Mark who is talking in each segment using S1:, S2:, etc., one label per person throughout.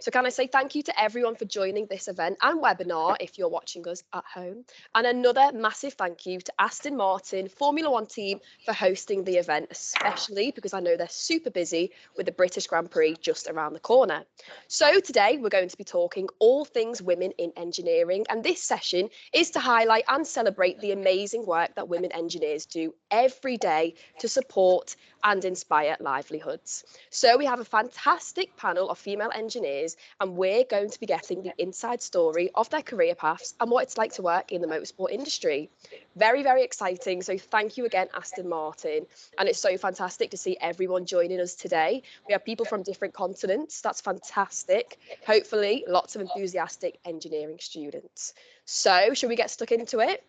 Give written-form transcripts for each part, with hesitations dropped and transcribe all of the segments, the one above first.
S1: So can I say thank you to everyone for joining this event and webinar if you're watching us at home. And another massive thank you to Aston Martin Formula One team for hosting the event, especially because I know they're super busy with the British Grand Prix just around the corner. So today we're going to be talking all things women in engineering, and this session is to highlight and celebrate the amazing work that women engineers do every day to support and inspire livelihoods. So we have a fantastic panel of female engineers, and we're going to be getting the inside story of their career paths and what it's like to work in the motorsport industry. Very, very exciting. So thank you again, Aston Martin. And it's so fantastic to see everyone joining us today. We have people from different continents. That's fantastic. Hopefully, lots of enthusiastic engineering students. So shall we get stuck into it?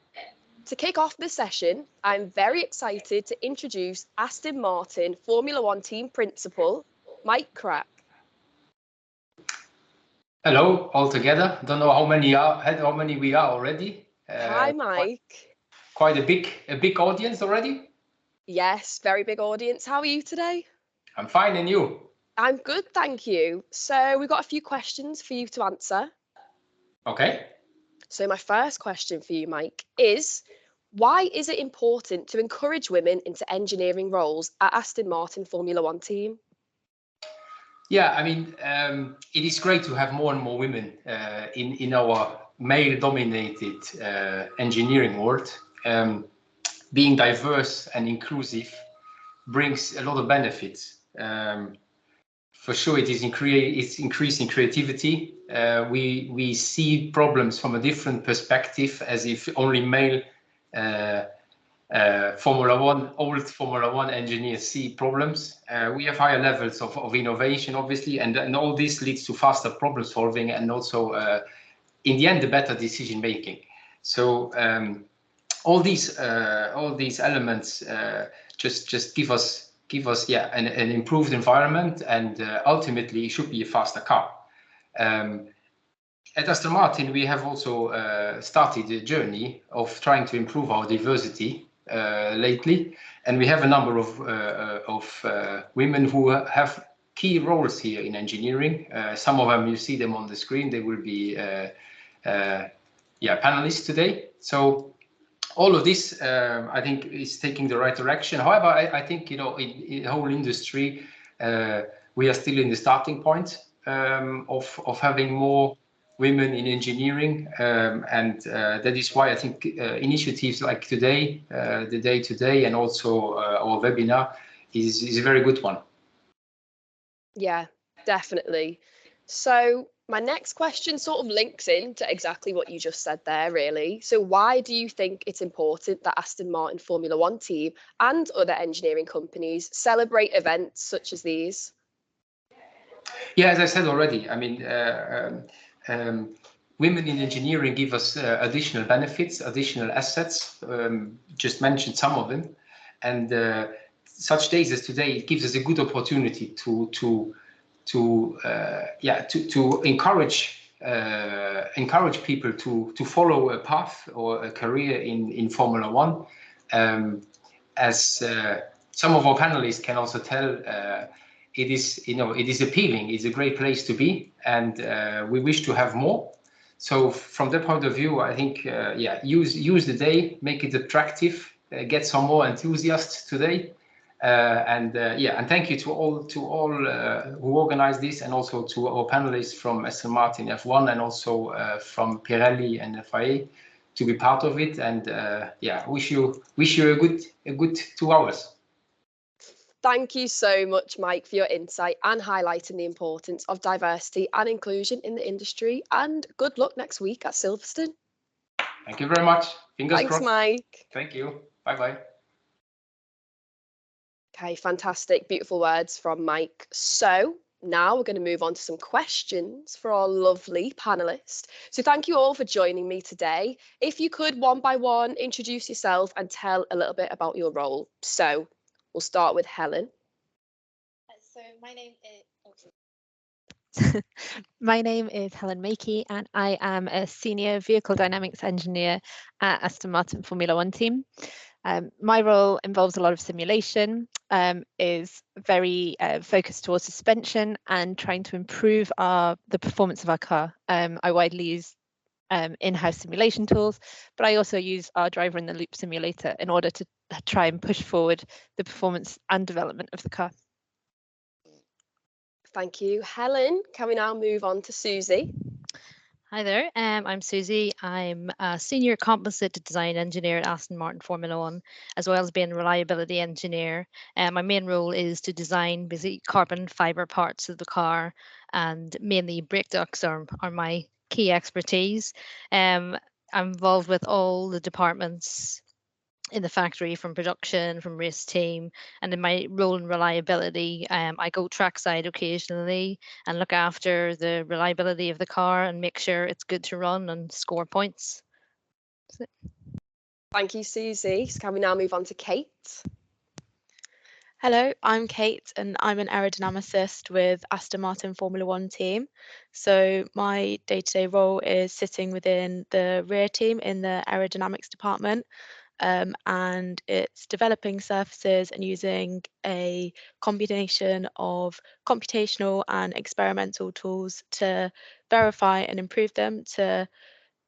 S1: To kick off this session, I'm very excited to introduce Aston Martin Formula One team principal, Mike Krack.
S2: Hello, all together. Don't know how many we are already.
S1: Hi, Mike.
S2: Quite a big audience already.
S1: Yes, very big audience. How are you today?
S2: I'm fine, and you?
S1: I'm good, thank you. So we've got a few questions for you to answer.
S2: Okay.
S1: So my first question for you, Mike, is why is it important to encourage women into engineering roles at Aston Martin Formula One team?
S2: Yeah, I mean, it is great to have more and more women in our male-dominated engineering world. Being diverse and inclusive brings a lot of benefits. For sure, it's increasing creativity. We see problems from a different perspective, as if only male old Formula One engineers see problems. We have higher levels of innovation, obviously, and all this leads to faster problem solving and also, in the end, a better decision making. So all these elements just give us an improved environment, and ultimately it should be a faster car. At Aston Martin, we have also started a journey of trying to improve our diversity lately, and we have a number of women who have key roles here in engineering. Some of them, you see them on the screen. They will be panelists today. So all of this, I think, is taking the right direction. However, I think, in the whole industry, we are still in the starting point of having more women in engineering, and that is why I think initiatives like today, the day today, and also our webinar is a very good one.
S1: Yeah, definitely. So my next question sort of links into exactly what you just said there, really. So why do you think it's important that Aston Martin Formula One team and other engineering companies celebrate events such as these?
S2: Yeah, as I said already, I mean, women in engineering give us additional benefits, additional assets. Just mentioned some of them, and such days as today, it gives us a good opportunity to encourage people to follow a path or a career in Formula One. As some of our panelists can also tell, it is appealing. It's a great place to be, and we wish to have more. So from that point of view, I think use the day, make it attractive, get some more enthusiasts today. And thank you to all who organized this, and also to our panelists from Aston Martin F1 and also from Pirelli and FIA to be part of it. And wish you a good 2 hours.
S1: Thank you so much, Mike, for your insight and highlighting the importance of diversity and inclusion in the industry. And good luck next week at Silverstone.
S2: Thank you very much. Fingers
S1: Thanks,
S2: crossed.
S1: Mike.
S2: Thank you. Bye-bye.
S1: Okay, fantastic. Beautiful words from Mike. So now we're going to move on to some questions for our lovely panelists. So thank you all for joining me today. If you could, one by one, introduce yourself and tell a little bit about your role. So we'll start with Helen.
S3: So my name is Helen Makey, and I am a senior vehicle dynamics engineer at Aston Martin Formula One team. My role involves a lot of simulation, is very focused towards suspension and trying to improve the performance of our car. I widely use in-house simulation tools, but I also use our driver in the loop simulator in order to try and push forward the performance and development of the car.
S1: Thank you, Helen. Can we now move on to Susie?
S4: Hi there, I'm Susie. I'm a senior composite design engineer at Aston Martin Formula One, as well as being a reliability engineer. My main role is to design basically carbon fiber parts of the car, and mainly brake ducts are my key expertise. I'm involved with all the departments in the factory, from production, from race team, and in my role in reliability, I go trackside occasionally and look after the reliability of the car and make sure it's good to run and score points.
S1: Thank you, Susie. So can we now move on to Kate?
S5: Hello, I'm Kate and I'm an aerodynamicist with Aston Martin Formula One team. So my day-to-day role is sitting within the rear team in the aerodynamics department, and it's developing surfaces and using a combination of computational and experimental tools to verify and improve them to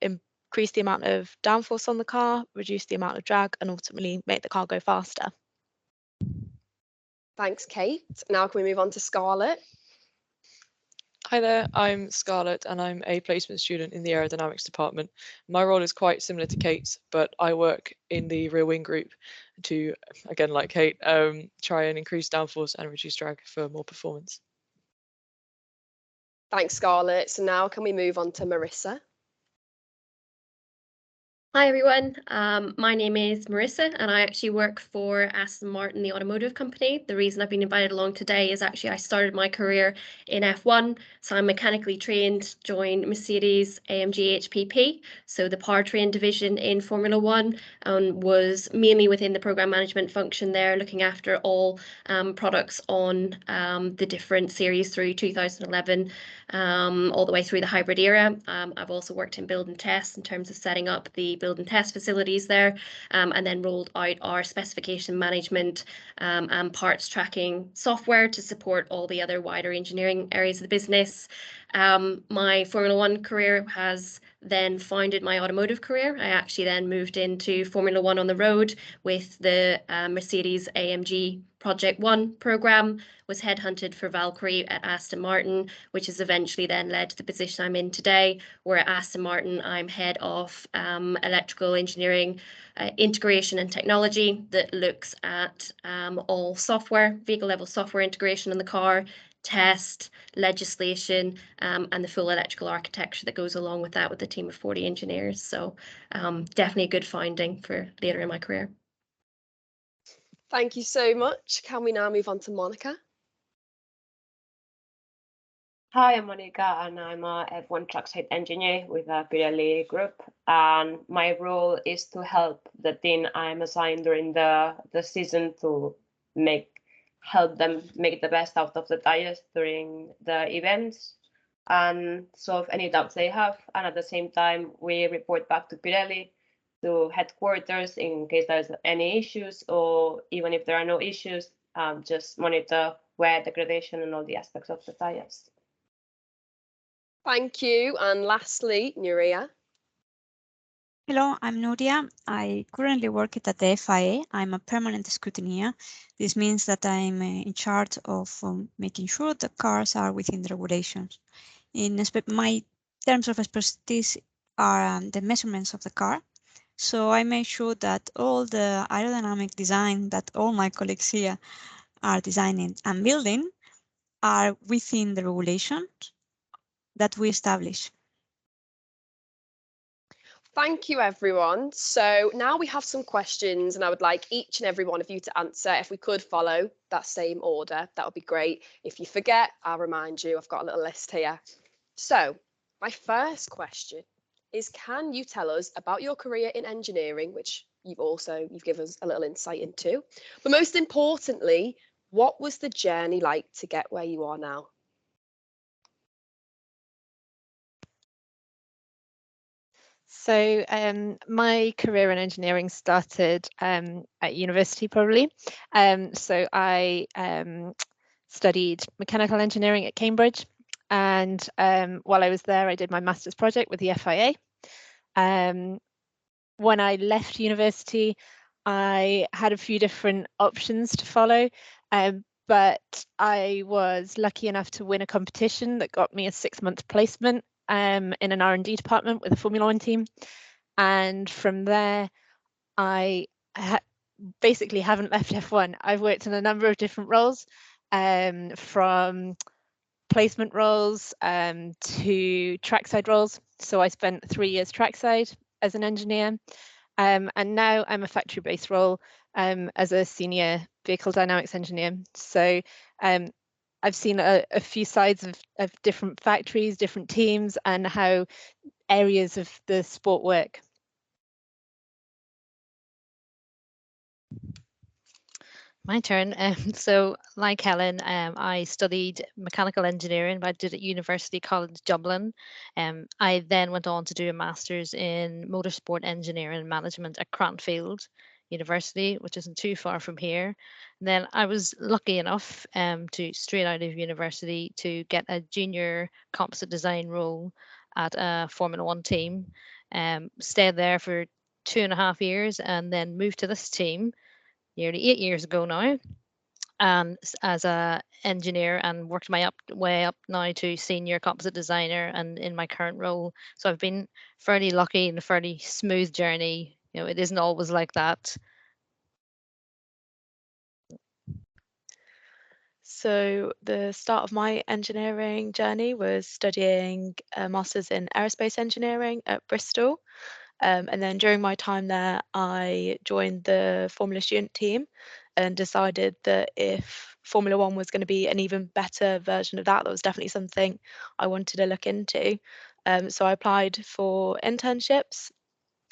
S5: increase the amount of downforce on the car, reduce the amount of drag, and ultimately make the car go faster.
S1: Thanks, Kate. Now can we move on to Scarlett?
S6: Hi there, I'm Scarlett and I'm a placement student in the aerodynamics department. My role is quite similar to Kate's, but I work in the rear wing group to, again like Kate, try and increase downforce and reduce drag for more performance.
S1: Thanks, Scarlett. So now can we move on to Marissa?
S7: Hi everyone, my name is Marissa and I actually work for Aston Martin, the automotive company. The reason I've been invited along today is actually I started my career in F1, so I'm mechanically trained, joined Mercedes AMG HPP, so the powertrain division in Formula One, and was mainly within the program management function there, looking after all products on the different series through 2011, all the way through the hybrid era. I've also worked in build and test in terms of setting up the build and test facilities there, and then rolled out our specification management and parts tracking software to support all the other wider engineering areas of the business. My Formula One career has then founded my automotive career. I actually then moved into Formula One on the road with the Mercedes AMG Project One program, was headhunted for Valkyrie at Aston Martin, which has eventually then led to the position I'm in today, where at Aston Martin I'm head of electrical engineering, integration and technology that looks at all software, vehicle level software integration in the car, test, legislation, and the full electrical architecture that goes along with that with a team of 40 engineers. So definitely a good finding for later in my career.
S1: Thank you so much. Can we now move on to Monica?
S8: Hi, I'm Monica, and I'm a F1 trackside engineer with a Pirelli group. And my role is to help the team I'm assigned during the season to help them make the best out of the tires during the events and solve any doubts they have. And at the same time, we report back to Pirelli, to headquarters in case there's any issues, or even if there are no issues, just monitor wear degradation and all the aspects of the tires.
S1: Thank you. And lastly, Nuria.
S9: Hello, I'm Nuria. I currently work at the FIA. I'm a permanent scrutineer. This means that I'm in charge of making sure the cars are within the regulations. My terms of expertise are the measurements of the car. So I make sure that all the aerodynamic design that all my colleagues here are designing and building are within the regulations that we establish.
S1: Thank you, everyone. So now we have some questions and I would like each and every one of you to answer. If we could follow that same order, that would be great. If you forget, I'll remind you. I've got a little list here. So my first question is, can you tell us about your career in engineering, which you've given us a little insight into, but most importantly, what was the journey like to get where you are now?
S3: So my career in engineering started at university probably. So I studied mechanical engineering at Cambridge, and while I was there I did my master's project with the FIA. When I left university I had a few different options to follow, but I was lucky enough to win a competition that got me a 6-month placement in an R&D department with a Formula 1 team. And from there, I basically haven't left F1. I've worked in a number of different roles, from placement roles to trackside roles. So I spent 3 years trackside as an engineer, and now I'm a factory-based role as a senior vehicle dynamics engineer. So I've seen a few sides of different factories, different teams, and how areas of the sport work.
S4: My turn. So, like Helen, I studied mechanical engineering, but I did at University College Dublin. I then went on to do a master's in motorsport engineering and management at Cranfield University, which isn't too far from here. And then I was lucky enough to, straight out of university, to get a junior composite design role at a Formula 1 team. Stayed there for 2.5 years and then moved to this team nearly 8 years ago now, and as a engineer, and worked my way up now to senior composite designer and in my current role. So I've been fairly lucky and a fairly smooth journey. You know, it isn't always like that.
S5: So the start of my engineering journey was studying a master's in aerospace engineering at Bristol. And then during my time there, I joined the Formula Student team and decided that if Formula One was going to be an even better version of that, that was definitely something I wanted to look into. So I applied for internships,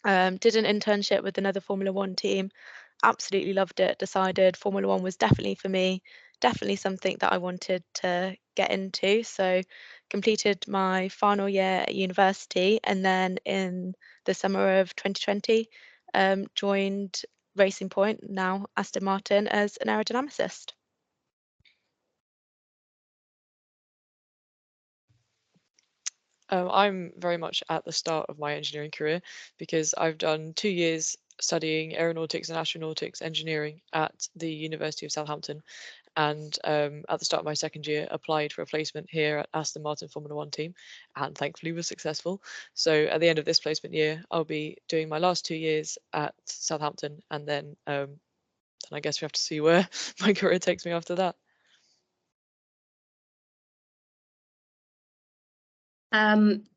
S5: did an internship with another Formula One team, absolutely loved it, decided Formula One was definitely for me, definitely something that I wanted to get into. So completed my final year at university, and then in the summer of 2020 joined Racing Point, now Aston Martin, as an aerodynamicist.
S6: I'm very much at the start of my engineering career because I've done 2 years studying aeronautics and astronautics engineering at the University of Southampton, and at the start of my second year applied for a placement here at Aston Martin Formula 1 team, and thankfully was successful. So at the end of this placement year I'll be doing my last 2 years at Southampton, and then I guess we have to see where my career takes me after that.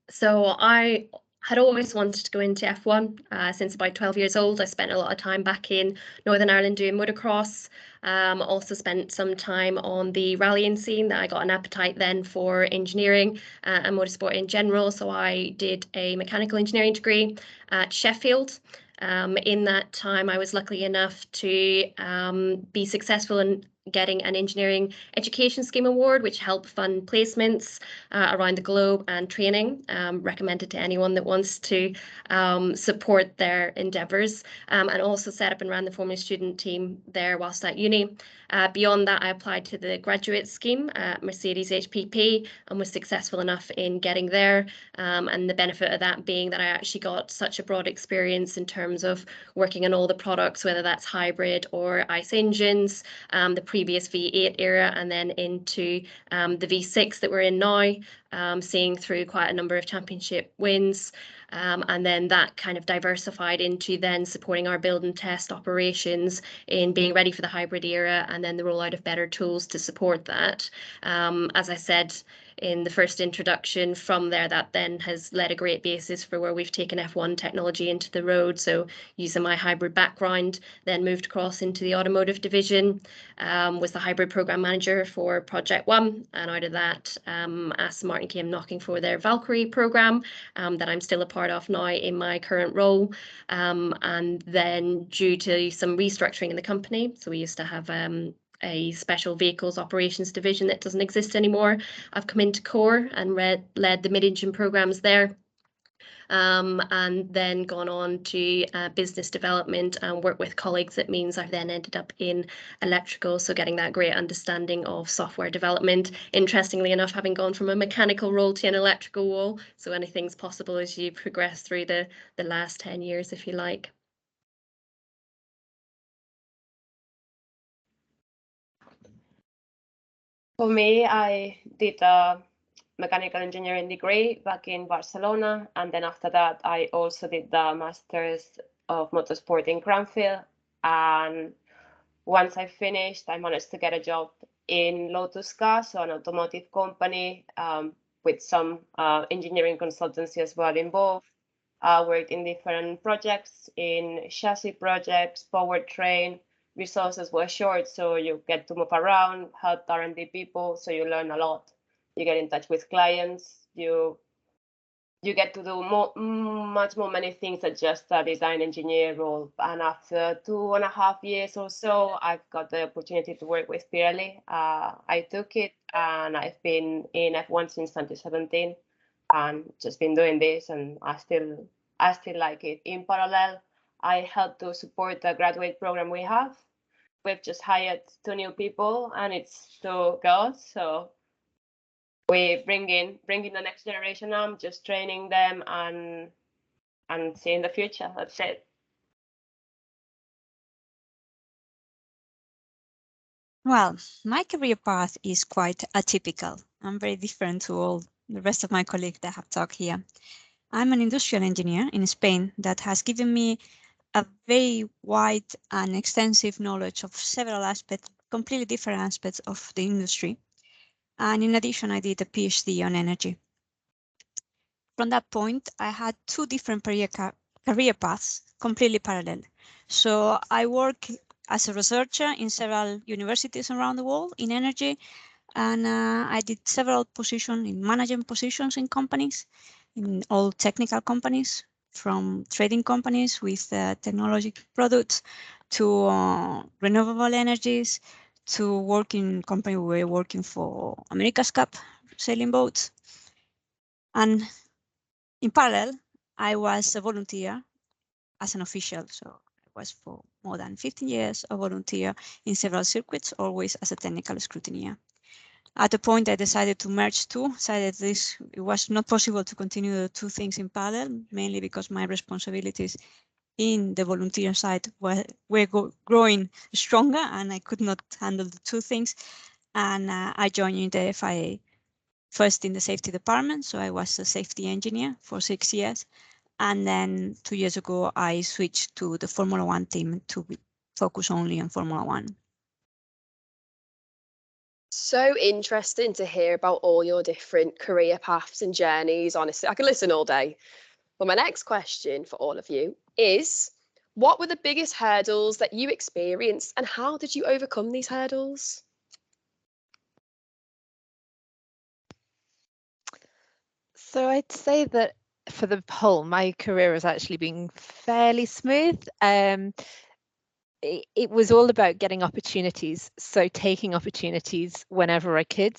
S7: So I had always wanted to go into F1 since about 12 years old. I spent a lot of time back in Northern Ireland doing motocross. Also spent some time on the rallying scene. That I got an appetite then for engineering and motorsport in general. So I did a mechanical engineering degree at Sheffield. In that time, I was lucky enough to be successful in getting an engineering education scheme award, which helped fund placements around the globe and training, recommended to anyone that wants to support their endeavours, and also set up and ran the Formula Student team there whilst at uni. Beyond that, I applied to the graduate scheme at Mercedes HPP and was successful enough in getting there, and the benefit of that being that I actually got such a broad experience in terms of working on all the products, whether that's hybrid or ICE engines, the previous V8 era, and then into the V6 that we're in now, seeing through quite a number of championship wins. And then that kind of diversified into then supporting our build and test operations in being ready for the hybrid era, and then the rollout of better tools to support that. As I said in the first introduction, from there that then has led a great basis for where we've taken F1 technology into the road. So using my hybrid background, then moved across into the automotive division, was the hybrid program manager for Project One, and out of that Aston Martin came knocking for their Valkyrie program that I'm still a part of now in my current role. And then due to some restructuring in the company, so we used to have a special vehicles operations division that doesn't exist anymore. I've come into core and led the mid-engine programs there. and then gone on to business development and work with colleagues. It means I've then ended up in electrical, so getting that great understanding of software development. Interestingly enough, having gone from a mechanical role to an electrical role, so anything's possible as you progress through the last 10 years, if you like.
S8: For me, I did a mechanical engineering degree back in Barcelona, and then after that, I also did the Masters of Motorsport in Cranfield. And once I finished, I managed to get a job in Lotus Car, so an automotive company with some engineering consultancy as well involved. I worked in different projects, in chassis projects, powertrain. Resources were short, so you get to move around, help R&D people, so you learn a lot. You get in touch with clients. You get to do much more many things than just a design engineer role. And after 2.5 years or so, I've got the opportunity to work with Pirelli. I took it, and I've been in F1 since 2017, and just been doing this, and I still like it. In parallel, I help to support the graduate program we have. We've just hired 2 new people, and it's 2 girls, so we bring in the next generation. I'm just training them and seeing the future. That's it.
S9: Well, my career path is quite atypical. I'm very different to all the rest of my colleagues that have talked here. I'm an industrial engineer in Spain that has given me a very wide and extensive knowledge of several aspects, completely different aspects of the industry. And in addition, I did a PhD on energy. From that point, I had 2 different career paths, completely parallel. So I work as a researcher in several universities around the world in energy, and I did several positions in management positions in companies, in all technical companies, from trading companies with technology products to renewable energies, to working company we were working for America's Cup sailing boats. And in parallel, I was a volunteer as an official. So I was for more than 15 years a volunteer in several circuits, always as a technical scrutineer. At a point, I decided to merge 2, decided it was not possible to continue the 2 things in parallel, mainly because my responsibilities in the volunteer side were growing stronger, and I could not handle the 2 things. And I joined the FIA, first in the safety department. So I was a safety engineer for 6 years. And then 2 years ago, I switched to the Formula 1 team to focus only on Formula 1.
S1: So interesting to hear about all your different career paths and journeys. Honestly, I could listen all day. But my next question for all of you is, what were the biggest hurdles that you experienced, and how did you overcome these hurdles?
S3: So I'd say that for the whole, my career has actually been fairly smooth. It was all about getting opportunities, so taking opportunities whenever I could.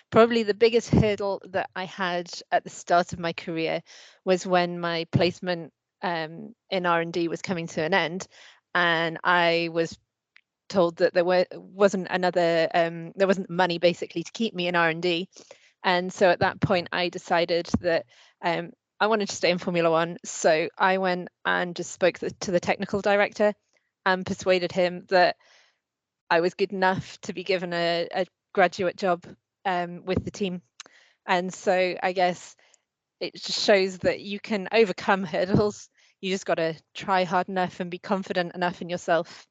S3: Probably the biggest hurdle that I had at the start of my career was when my placement in R&D was coming to an end, and I was told that there wasn't money basically to keep me in R&D. And so at that point, I decided that I wanted to stay in Formula 1. So I went and just spoke to the technical director and persuaded him that I was good enough to be given a graduate job with the team. And so I guess it just shows that you can overcome hurdles. You just got to try hard enough and be confident enough in yourself.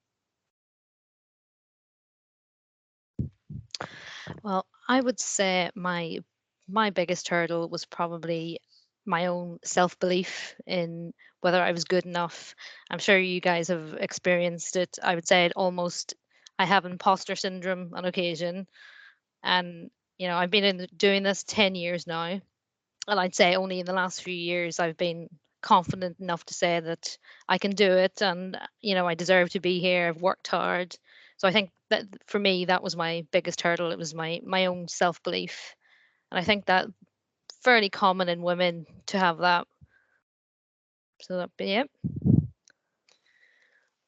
S4: Well, I would say my biggest hurdle was probably my own self-belief in whether I was good enough. I'm sure you guys have experienced it. I would say I have imposter syndrome on occasion. And, I've been doing this 10 years now. And I'd say only in the last few years I've been confident enough to say that I can do it, and I deserve to be here. I've worked hard. So I think that for me that was my biggest hurdle. It was my own self-belief. And I think that fairly common in women to have that. So that'd be it.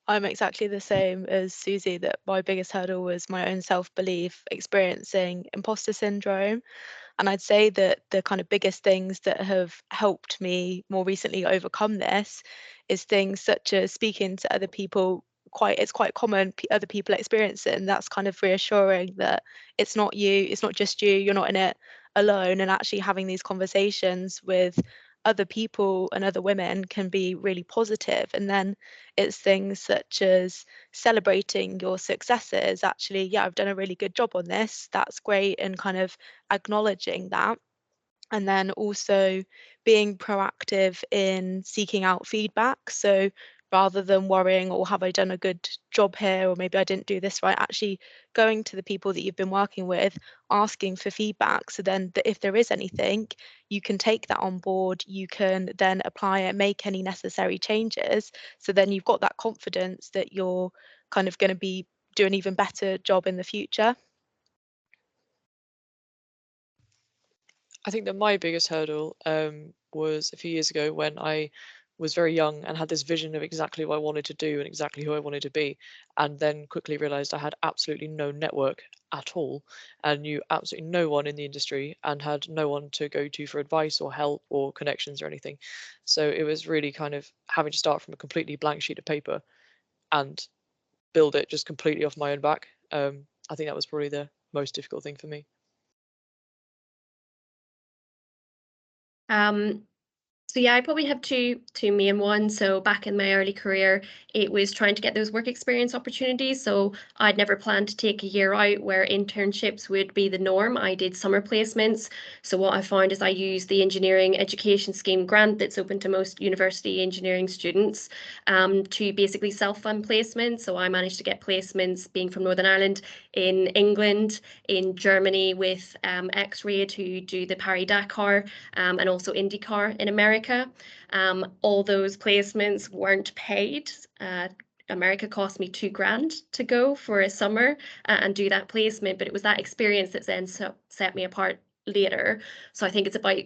S5: I'm exactly the same as Susie, that my biggest hurdle was my own self-belief, experiencing imposter syndrome. And I'd say that the kind of biggest things that have helped me more recently overcome this is things such as speaking to other people. It's quite common, other people experience it, and that's kind of reassuring that it's not you, it's not just you, you're not in it alone, and actually having these conversations with other people and other women can be really positive. And then it's things such as celebrating your successes. Actually, yeah, I've done a really good job on this, that's great, and kind of acknowledging that. And then also being proactive in seeking out feedback. So rather than worrying, or have I done a good job here, or maybe I didn't do this right, actually going to the people that you've been working with, asking for feedback. So then if there is anything, you can take that on board, you can then apply it, make any necessary changes. So then you've got that confidence that you're kind of going to be doing an even better job in the future.
S6: I think that my biggest hurdle was a few years ago when I was very young and had this vision of exactly what I wanted to do and exactly who I wanted to be, and then quickly realized I had absolutely no network at all and knew absolutely no one in the industry and had no one to go to for advice or help or connections or anything. So it was really kind of having to start from a completely blank sheet of paper and build it just completely off my own back. I think that was probably the most difficult thing for me.
S7: So yeah, I probably have two main ones. So back in my early career, it was trying to get those work experience opportunities. So I'd never planned to take a year out where internships would be the norm. I did summer placements. So what I found is I used the engineering education scheme grant that's open to most university engineering students to basically self-fund placements. So I managed to get placements, being from Northern Ireland, in England, in Germany with X-Ray to do the Paris-Dakar, and also IndyCar in America. All those placements weren't paid. America cost me $2,000 to go for a summer and do that placement, but it was that experience that then set me apart later. So I think it's about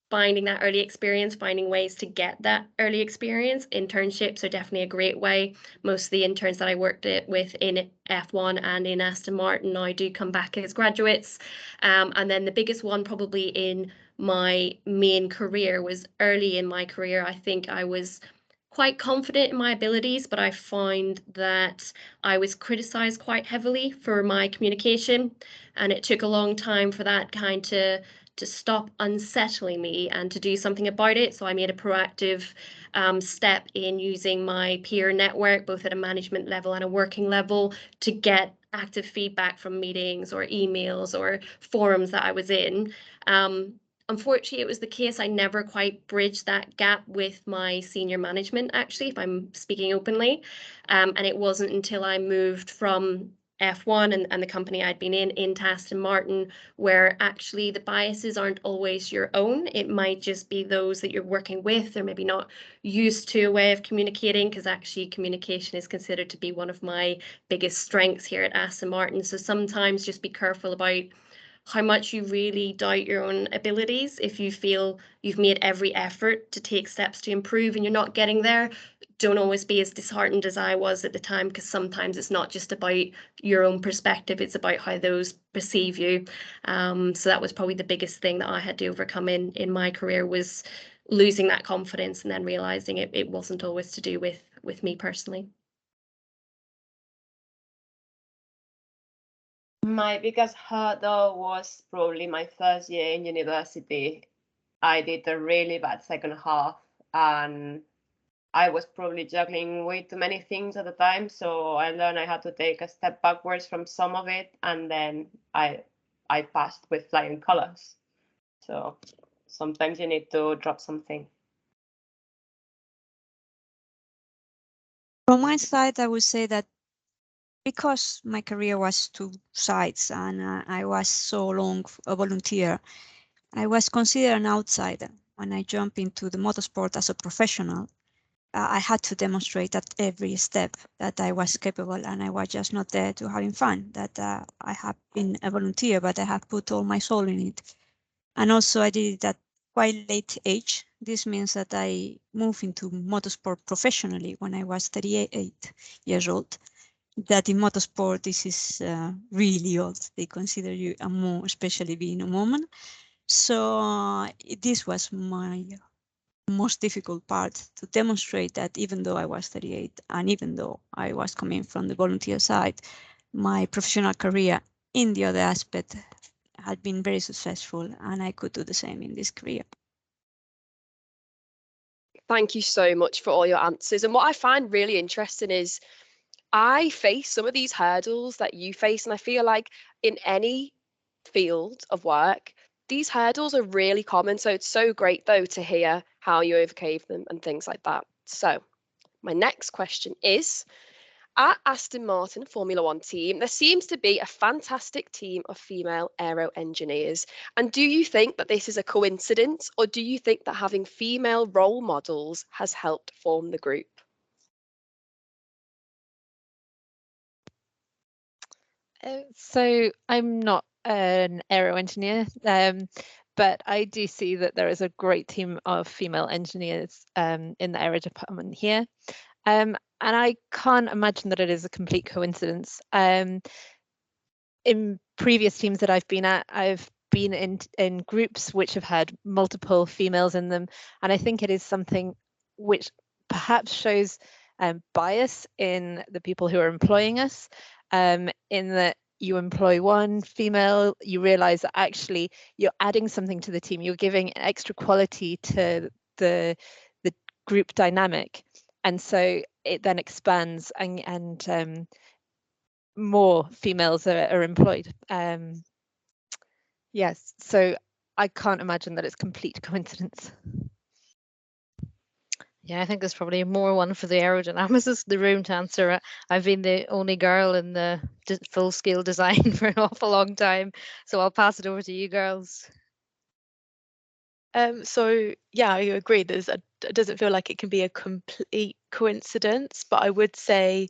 S7: finding that early experience, finding ways to get that early experience. Internships are definitely a great way. Most of the interns that I worked with in F1 and in Aston Martin now do come back as graduates. And then the biggest one probably in my main career was early in my career. I think I was quite confident in my abilities, but I find that I was criticized quite heavily for my communication, and it took a long time for that kind to stop unsettling me and to do something about it. So I made a proactive step in using my peer network, both at a management level and a working level, to get active feedback from meetings or emails or forums that I was in. Unfortunately, it was the case I never quite bridged that gap with my senior management, actually, if I'm speaking openly. And it wasn't until I moved from F1 and the company I'd been in into Aston Martin, where actually the biases aren't always your own. It might just be those that you're working with. They're maybe not used to a way of communicating, because actually communication is considered to be one of my biggest strengths here at Aston Martin. So sometimes just be careful about how much you really doubt your own abilities. If you feel you've made every effort to take steps to improve and you're not getting there, don't always be as disheartened as I was at the time, because sometimes it's not just about your own perspective, it's about how those perceive you. So that was probably the biggest thing that I had to overcome in my career, was losing that confidence and then realizing it wasn't always to do with me personally.
S8: My biggest hurdle was probably my first year in university. I did a really bad second half, and I was probably juggling way too many things at the time. So I learned I had to take a step backwards from some of it, and then I passed with flying colors. So sometimes you need to drop something.
S9: From my side, I would say that because my career was two sides and I was so long a volunteer, I was considered an outsider. When I jumped into the motorsport as a professional, I had to demonstrate at every step that I was capable, and I was just not there to having fun, that I have been a volunteer, but I have put all my soul in it. And also I did it at quite late age. This means that I moved into motorsport professionally when I was 38 years old. That in motorsport, this is really old. They consider you a more, especially being a woman. So this was my most difficult part, to demonstrate that even though I was 38 and even though I was coming from the volunteer side, my professional career in the other aspect had been very successful, and I could do the same in this career.
S1: Thank you so much for all your answers. And what I find really interesting is I face some of these hurdles that you face, and I feel like in any field of work, these hurdles are really common. So it's so great, though, to hear how you overcame them and things like that. So my next question is, at Aston Martin Formula One team, there seems to be a fantastic team of female aero engineers. And do you think that this is a coincidence, or do you think that having female role models has helped form the group?
S3: So I'm not an aero engineer, but I do see that there is a great team of female engineers in the aero department here. And I can't imagine that it is a complete coincidence. In previous teams that I've been at, I've been in groups which have had multiple females in them, and I think it is something which perhaps shows bias in the people who are employing us, in that you employ one female, you realize that actually you're adding something to the team, you're giving extra quality to the group dynamic, and so it then expands and more females are employed. Yes, so I can't imagine that it's complete coincidence.
S4: Yeah, I think there's probably more one for the aerodynamicist in the room to answer. I've been the only girl in the full-scale design for an awful long time, so I'll pass it over to you girls.
S5: So yeah, I agree. It doesn't feel like it can be a complete coincidence, but I would say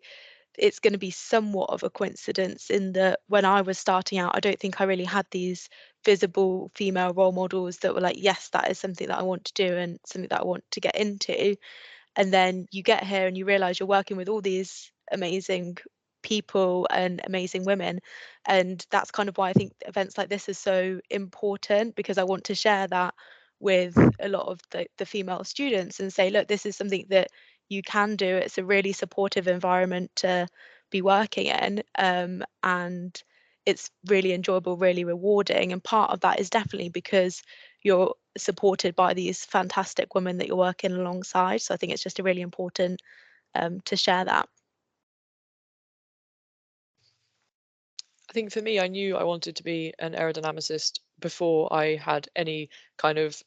S5: it's going to be somewhat of a coincidence in that when I was starting out, I don't think I really had these visible female role models that were like, yes, that is something that I want to do and something that I want to get into. And then you get here and you realize you're working with all these amazing people and amazing women. And that's kind of why I think events like this are so important, because I want to share that with a lot of the female students and say, look, this is something that you can do. It's a really supportive environment to be working in, and it's really enjoyable, really rewarding. And part of that is definitely because you're supported by these fantastic women that you're working alongside. So I think it's just a really important to share that.
S6: I think for me, I knew I wanted to be an aerodynamicist before I had any kind of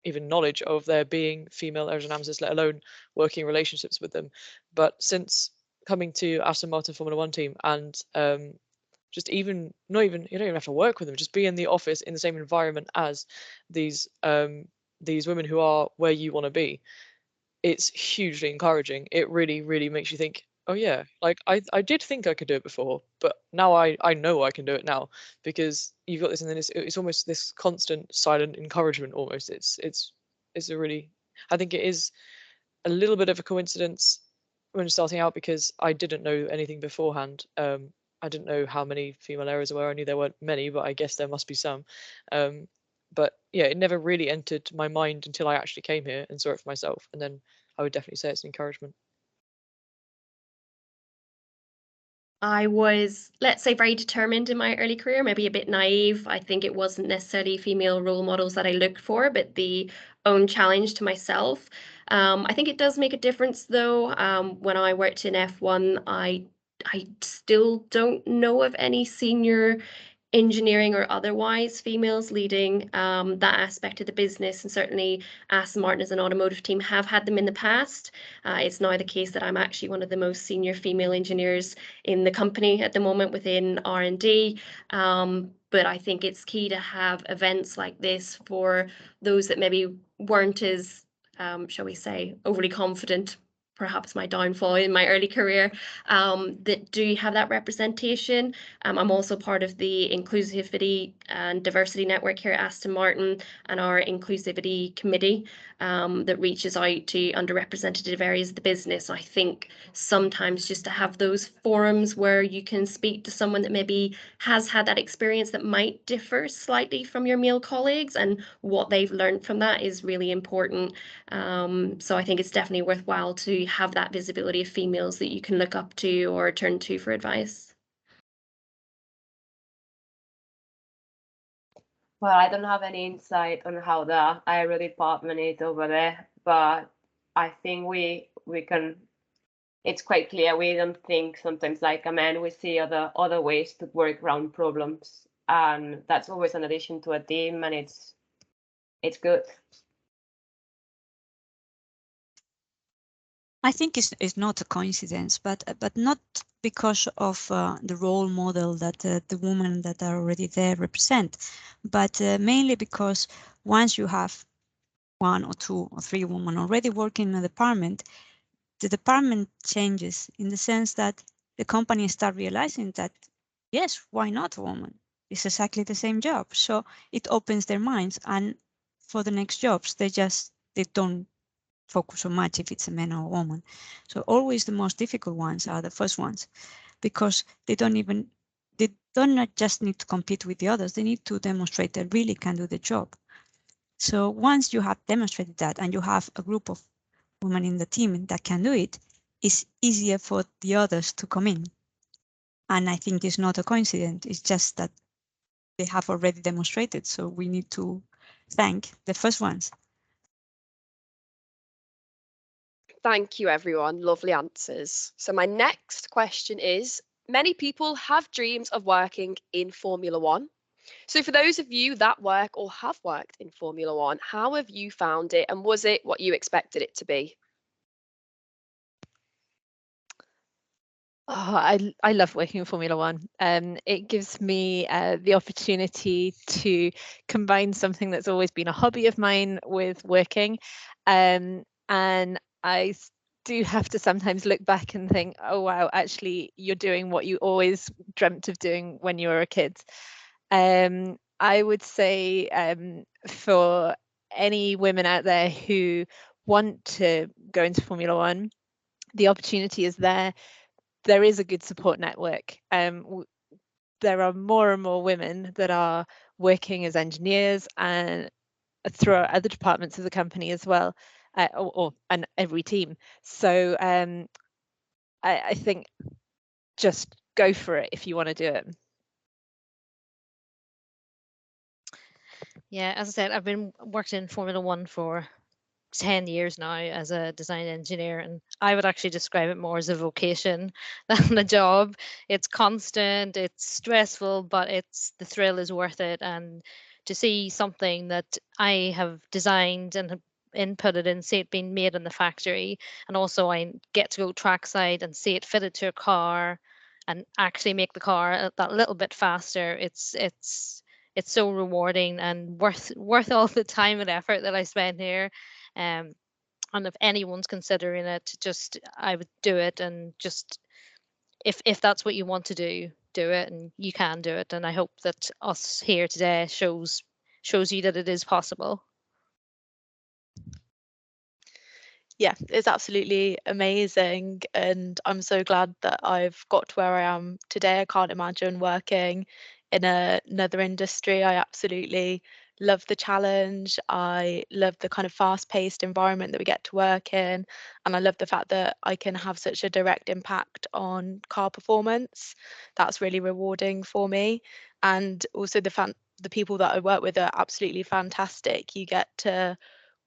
S6: even knowledge of there being female aerodynamicists, let alone working relationships with them. But since coming to Aston Martin Formula One team and just even not even you don't even have to work with them, just be in the office in the same environment as these women who are where you want to be, it's hugely encouraging. It really, really makes you think, oh yeah, like I did think I could do it before, but now I know I can do it now, because you've got this, and then it's almost this constant silent encouragement almost. It's a really, I think it is a little bit of a coincidence when starting out, because I didn't know anything beforehand. I didn't know how many female areas there were. I knew there weren't many, but I guess there must be some. But yeah, it never really entered my mind until I actually came here and saw it for myself. And then I would definitely say it's an encouragement.
S7: I was, let's say, very determined in my early career, maybe a bit naive. I think it wasn't necessarily female role models that I looked for, but the own challenge to myself. I think it does make a difference, though. When I worked in F1, I still don't know of any senior engineering or otherwise females leading that aspect of the business, and certainly Aston Martin as an automotive team have had them in the past. It's now the case that I'm actually one of the most senior female engineers in the company at the moment within R&D. But I think it's key to have events like this for those that maybe weren't as, shall we say, overly confident perhaps my downfall in my early career, that do have that representation. I'm also part of the Inclusivity and Diversity Network here at Aston Martin, and our Inclusivity Committee that reaches out to underrepresented areas of the business. I think sometimes just to have those forums where you can speak to someone that maybe has had that experience that might differ slightly from your male colleagues, and what they've learned from that is really important. So I think it's definitely worthwhile to have that visibility of females that you can look up to or turn to for advice.
S8: Well, I don't have any insight on how the aero department is over there, but I think we can. It's quite clear we don't think sometimes like a man. We see other ways to work around problems, and that's always an addition to a team, and it's good.
S9: I think it's not a coincidence, but not because of the role model that the women that are already there represent, but mainly because once you have 1 or 2 or 3 women already working in a department, the department changes in the sense that the company start realizing that, yes, why not a woman? It's exactly the same job. So it opens their minds, and for the next jobs, they don't focus so much if it's a man or a woman. So always the most difficult ones are the first ones, because they don't not just need to compete with the others, they need to demonstrate they really can do the job. So once you have demonstrated that and you have a group of women in the team that can do it, it's easier for the others to come in. And I think it's not a coincidence, it's just that they have already demonstrated, so we need to thank the first ones.
S1: Thank you, everyone. Lovely answers. So my next question is, many people have dreams of working in Formula One. So for those of you that work or have worked in Formula One, how have you found it, and was it what you expected it to be?
S3: Oh, I love working in Formula One. It gives me the opportunity to combine something that's always been a hobby of mine with working. And I do have to sometimes look back and think, oh, wow, actually, you're doing what you always dreamt of doing when you were a kid. I would say for any women out there who want to go into Formula One, the opportunity is there. There is a good support network. There are more and more women that are working as engineers and throughout other departments of the company as well, and every team. So I think just go for it if you want to do it.
S4: Yeah, as I said, I've been working in Formula One for 10 years now as a design engineer, and I would actually describe it more as a vocation than a job. It's constant, it's stressful, but the thrill is worth it. And to see something that I have designed and have inputted and see it being made in the factory, and also I get to go trackside and see it fitted to a car and actually make the car that little bit faster, it's so rewarding and worth all the time and effort that I spend here. And if anyone's considering it, just I would do it, and just if that's what you want to do it, and you can do it. And I hope that us here today shows you that it is possible.
S5: Yeah, it's absolutely amazing, and I'm so glad that I've got to where I am today. I can't imagine working in another industry. I absolutely love the challenge. I love the kind of fast-paced environment that we get to work in, and I love the fact that I can have such a direct impact on car performance. That's really rewarding for me. And also the people that I work with are absolutely fantastic. You get to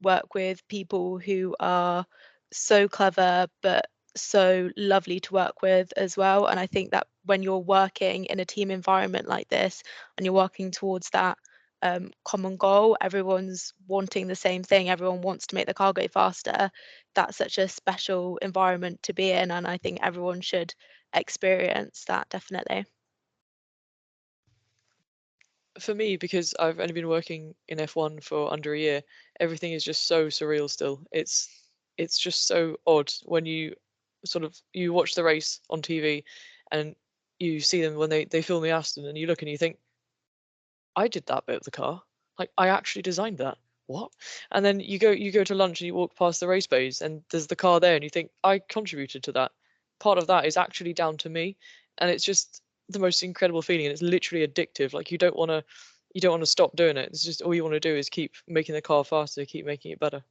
S5: work with people who are so clever but so lovely to work with as well. And I think that when you're working in a team environment like this and you're working towards that common goal, everyone's wanting the same thing, everyone wants to make the car go faster. That's such a special environment to be in, and I think everyone should experience that, definitely.
S6: For me, because I've only been working in F1 for under a year, everything is just so surreal still. It's it's just so odd when you you watch the race on TV and you see them when they film the Aston, and you look and you think, I did that bit of the car. Like, I actually designed that. What? And then you go to lunch and you walk past the race bays and there's the car there and you think, I contributed to that. Part of that is actually down to me, and it's just the most incredible feeling, and it's literally addictive. Like, you don't want to stop doing it. It's just all you want to do is keep making the car faster, keep making it better.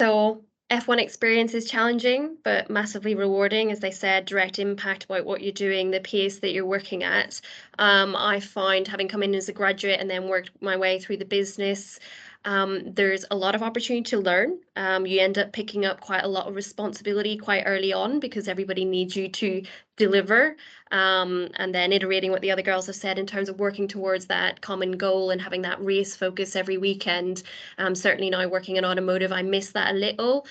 S7: So F1 experience is challenging, but massively rewarding. As they said, direct impact about what you're doing, the pace that you're working at. I find, having come in as a graduate and then worked my way through the business, there's a lot of opportunity to learn. You end up picking up quite a lot of responsibility quite early on because everybody needs you to deliver, and then iterating what the other girls have said in terms of working towards that common goal and having that race focus every weekend. Certainly now working in automotive, I miss that a little.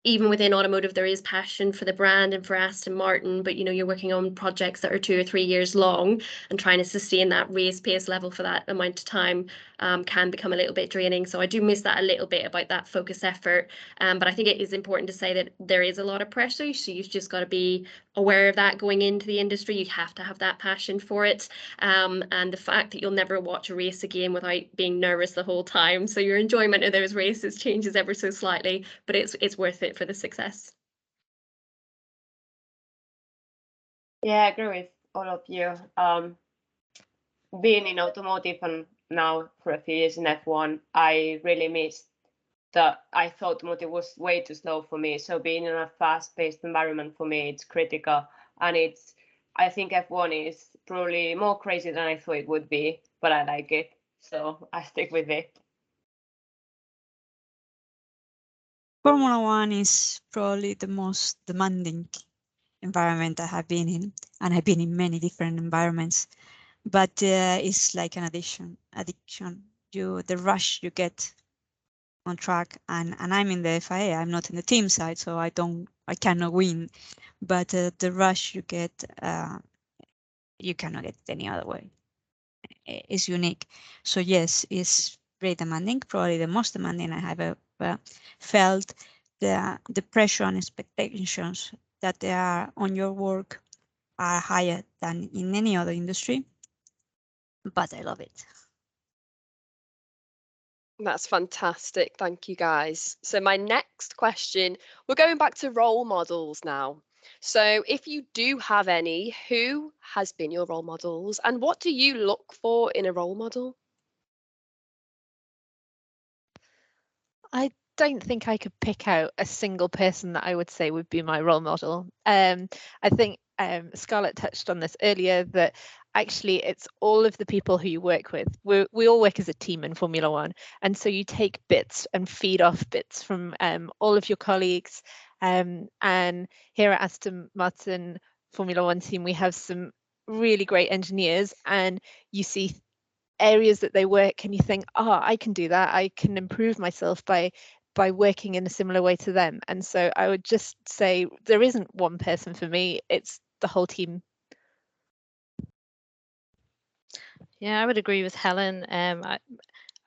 S7: Even within automotive, there is passion for the brand and for Aston Martin, but you're working on projects that are 2 or 3 years long, and trying to sustain that race pace level for that amount of time can become a little bit draining. So I do miss that a little bit about that focus effort. But I think it is important to say that there is a lot of pressure, so you've just got to be aware of that going into the industry. You have to have that passion for it, and the fact that you'll never watch a race again without being nervous the whole time. So your enjoyment of those races changes ever so slightly, but it's worth it for the success.
S8: Yeah, I agree with all of you. Being in automotive and now for a few years in F1, I really missed that. I thought automotive was way too slow for me. So being in a fast-paced environment for me, it's critical. And I think F1 is probably more crazy than I thought it would be, but I like it. So I stick with it.
S9: Formula One is probably the most demanding environment I have been in, and I've been in many different environments, but it's like an addiction. The rush you get on track, and I'm in the FIA, I'm not in the team side, so I cannot win, but the rush you get, you cannot get it any other way. It's unique. So yes, it's very demanding, probably the most demanding I have ever felt. The pressure and expectations that there are on your work are higher than in any other industry, but I love it.
S1: That's fantastic. Thank you, guys. So my next question, we're going back to role models now. So if you do have any, who has been your role models and what do you look for in a role model?
S3: I don't think I could pick out a single person that I would say would be my role model. I think Scarlett touched on this earlier, that actually it's all of the people who you work with. We all work as a team in Formula One, and so you take bits and feed off bits from all of your colleagues. And here at Aston Martin Formula One team, we have some really great engineers, and you see areas that they work and you think, oh, I can do that, I can improve myself by working in a similar way to them. And so I would just say there isn't one person for me, it's the whole team.
S4: Yeah, I would agree with Helen.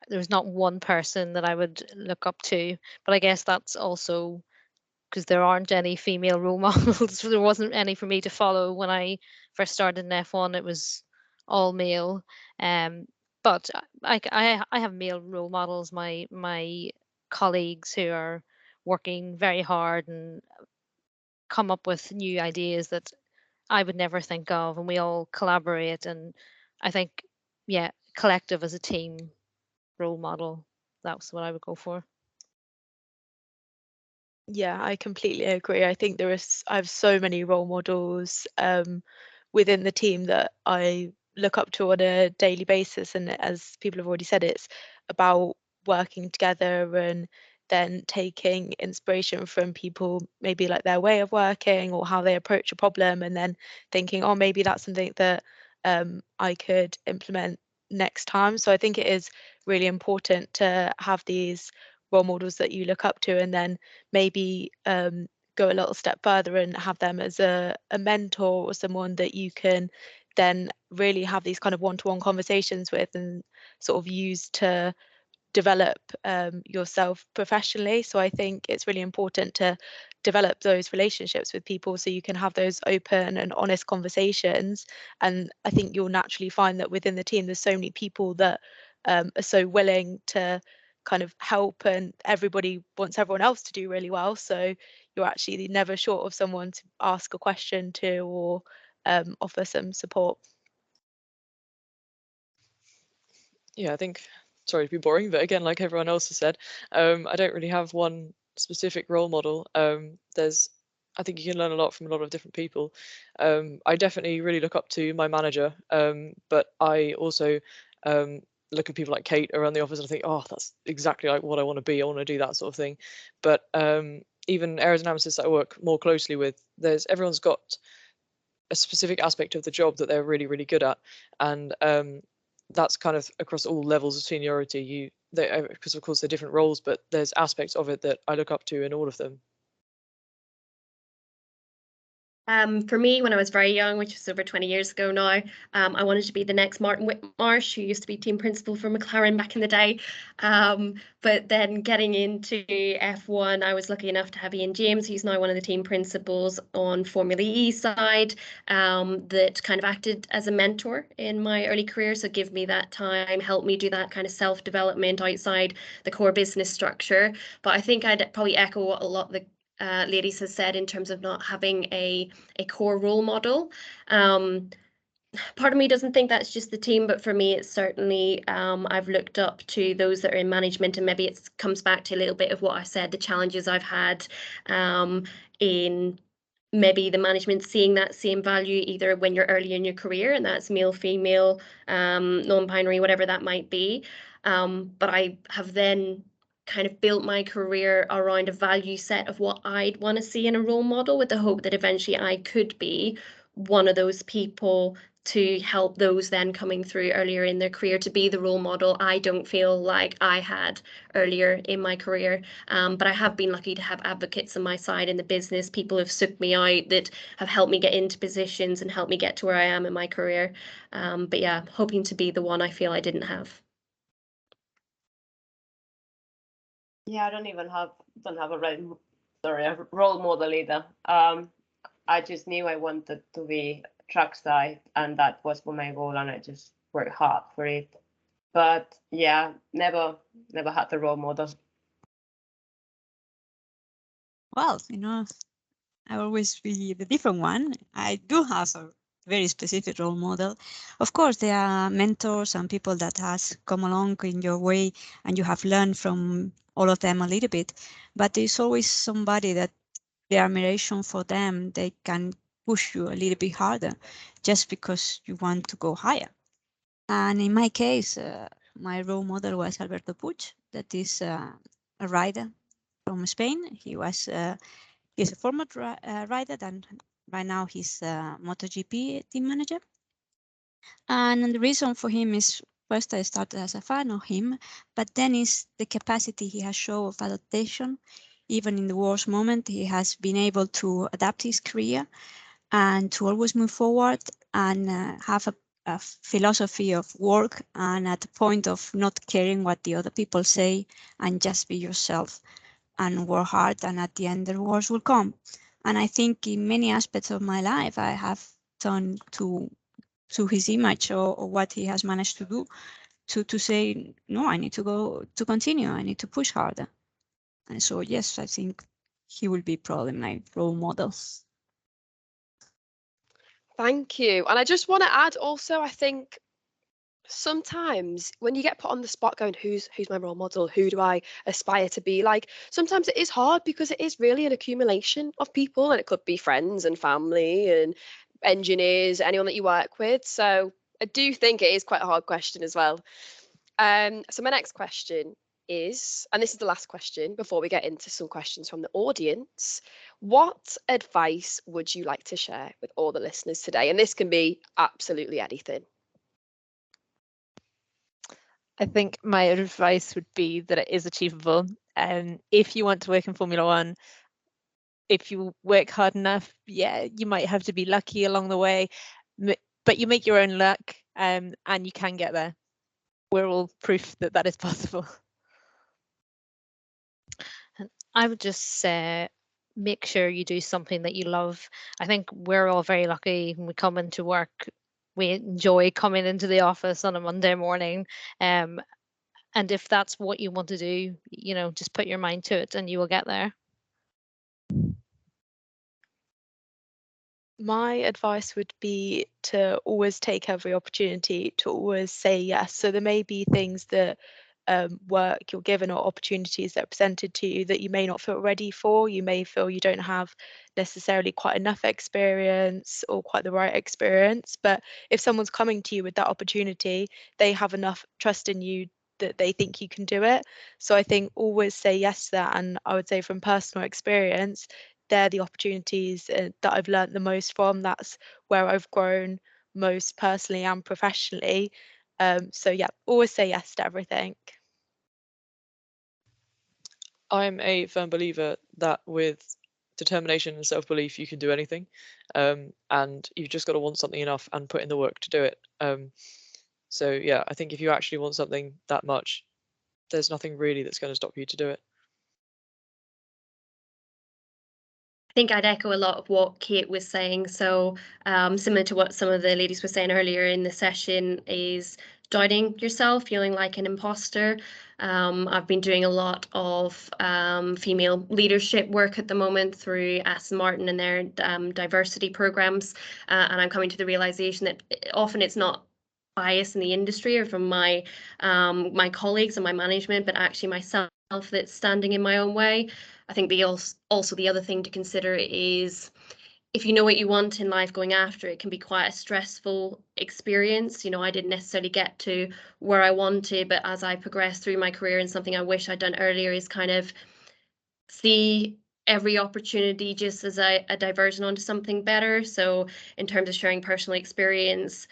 S4: There's not one person that I would look up to, but I guess that's also because there aren't any female role models. There wasn't any for me to follow when I first started in F1. It was all male. But I have male role models. My colleagues who are working very hard and come up with new ideas that I would never think of, and we all collaborate. And I think, yeah, collective as a team role model. That's what I would go for.
S5: Yeah, I completely agree. I think I have so many role models within the team that I look up to on a daily basis. And as people have already said, it's about working together and then taking inspiration from people, maybe like their way of working or how they approach a problem, and then thinking, oh, maybe that's something that I could implement next time. So I think it is really important to have these role models that you look up to, and then maybe go a little step further and have them as a mentor or someone that you can then really have these kind of one-to-one conversations with and sort of use to develop yourself professionally. So I think it's really important to develop those relationships with people so you can have those open and honest conversations. And I think you'll naturally find that within the team there's so many people that are so willing to kind of help, and everybody wants everyone else to do really well. So you're actually never short of someone to ask a question to or offer some support.
S6: Yeah, I think, sorry to be boring, but again, like everyone else has said, I don't really have one specific role model. I think you can learn a lot from a lot of different people. I definitely really look up to my manager, but I also look at people like Kate around the office and I think, oh, that's exactly like what I want to be. I want to do that sort of thing. But even aerodynamicists that I work more closely with, everyone's got a specific aspect of the job that they're really, really good at. And that's kind of across all levels of seniority. Because of course they're different roles, but there's aspects of it that I look up to in all of them.
S7: For me, when I was very young, which was over 20 years ago now, I wanted to be the next Martin Whitmarsh, who used to be team principal for McLaren back in the day. But then getting into F1, I was lucky enough to have Ian James, who's now one of the team principals on Formula E side, that kind of acted as a mentor in my early career. So give me that time, help me do that kind of self-development outside the core business structure. But I think I'd probably echo what a lot of the ladies has said in terms of not having a core role model. Part of me doesn't think that's just the team, but for me it's certainly I've looked up to those that are in management, and maybe it comes back to a little bit of what I said, the challenges I've had in maybe the management seeing that same value either when you're early in your career, and that's male, female, non-binary, whatever that might be. But I have then kind of built my career around a value set of what I'd want to see in a role model, with the hope that eventually I could be one of those people to help those then coming through earlier in their career to be the role model I don't feel like I had earlier in my career. But I have been lucky to have advocates on my side in the business, people who've sought me out, that have helped me get into positions and helped me get to where I am in my career. But yeah, hoping to be the one I feel I didn't have.
S8: Yeah, I don't have a role model either. I just knew I wanted to be trackside, and that was my goal, and I just worked hard for it. But yeah, never had the role model.
S9: Well, I always be the different one. I do have a very specific role model. Of course, there are mentors and people that has come along in your way and you have learned from all of them a little bit, but there's always somebody that the admiration for them, they can push you a little bit harder just because you want to go higher. And in my case, my role model was Alberto Puig, that is a rider from Spain. He's a former rider, and right now he's a MotoGP team manager. And the reason for him is, first I started as a fan of him, but then is the capacity he has shown of adaptation. Even in the worst moment, he has been able to adapt his career and to always move forward and have a philosophy of work, and at the point of not caring what the other people say, and just be yourself and work hard, and at the end the rewards will come. And I think in many aspects of my life I have turned to his image or what he has managed to do to say, no, I need to continue, I need to push harder. And so yes, I think he will be probably my role model.
S1: Thank you. And I just want to add also, I think sometimes when you get put on the spot going, who's my role model, who do I aspire to be like, sometimes it is hard because it is really an accumulation of people, and it could be friends and family and engineers, anyone that you work with. So I do think it is quite a hard question as well. So my next question is, and this is the last question before we get into some questions from the audience, what advice would you like to share with all the listeners today? And this can be absolutely anything.
S3: I think my advice would be that it is achievable. And if you want to work in Formula One, if you work hard enough, yeah, you might have to be lucky along the way. but you make your own luck, and you can get there. We're all proof that that is possible.
S4: And I would just say, make sure you do something that you love. I think we're all very lucky when we come into work. We enjoy coming into the office on a Monday morning. And if that's what you want to do, you know, just put your mind to it and you will get there.
S5: My advice would be to always take every opportunity, to always say yes. So there may be things that work you're given or opportunities that are presented to you that you may not feel ready for. You may feel you don't have necessarily quite enough experience or quite the right experience. But if someone's coming to you with that opportunity, they have enough trust in you that they think you can do it. So I think always say yes to that. And I would say from personal experience, they're the opportunities that I've learned the most from. That's where I've grown most personally and professionally. So yeah, always say yes to everything.
S6: I'm a firm believer that with determination and self-belief, you can do anything. And you've just got to want something enough and put in the work to do it. So yeah, I think if you actually want something that much, there's nothing really that's going to stop you to do it.
S7: I think I'd echo a lot of what Kate was saying. So similar to what some of the ladies were saying earlier in the session, is doubting yourself, feeling like an imposter. I've been doing a lot of female leadership work at the moment through Aston Martin and their diversity programs, and I'm coming to the realization that often it's not bias in the industry or from my my colleagues and my management, but actually myself that's standing in my own way. I think also the other thing to consider is, if you know what you want in life, going after it can be quite a stressful experience. You know, I didn't necessarily get to where I wanted, but as I progressed through my career, and something I wish I'd done earlier is kind of see every opportunity just as a diversion onto something better. So in terms of sharing personal experience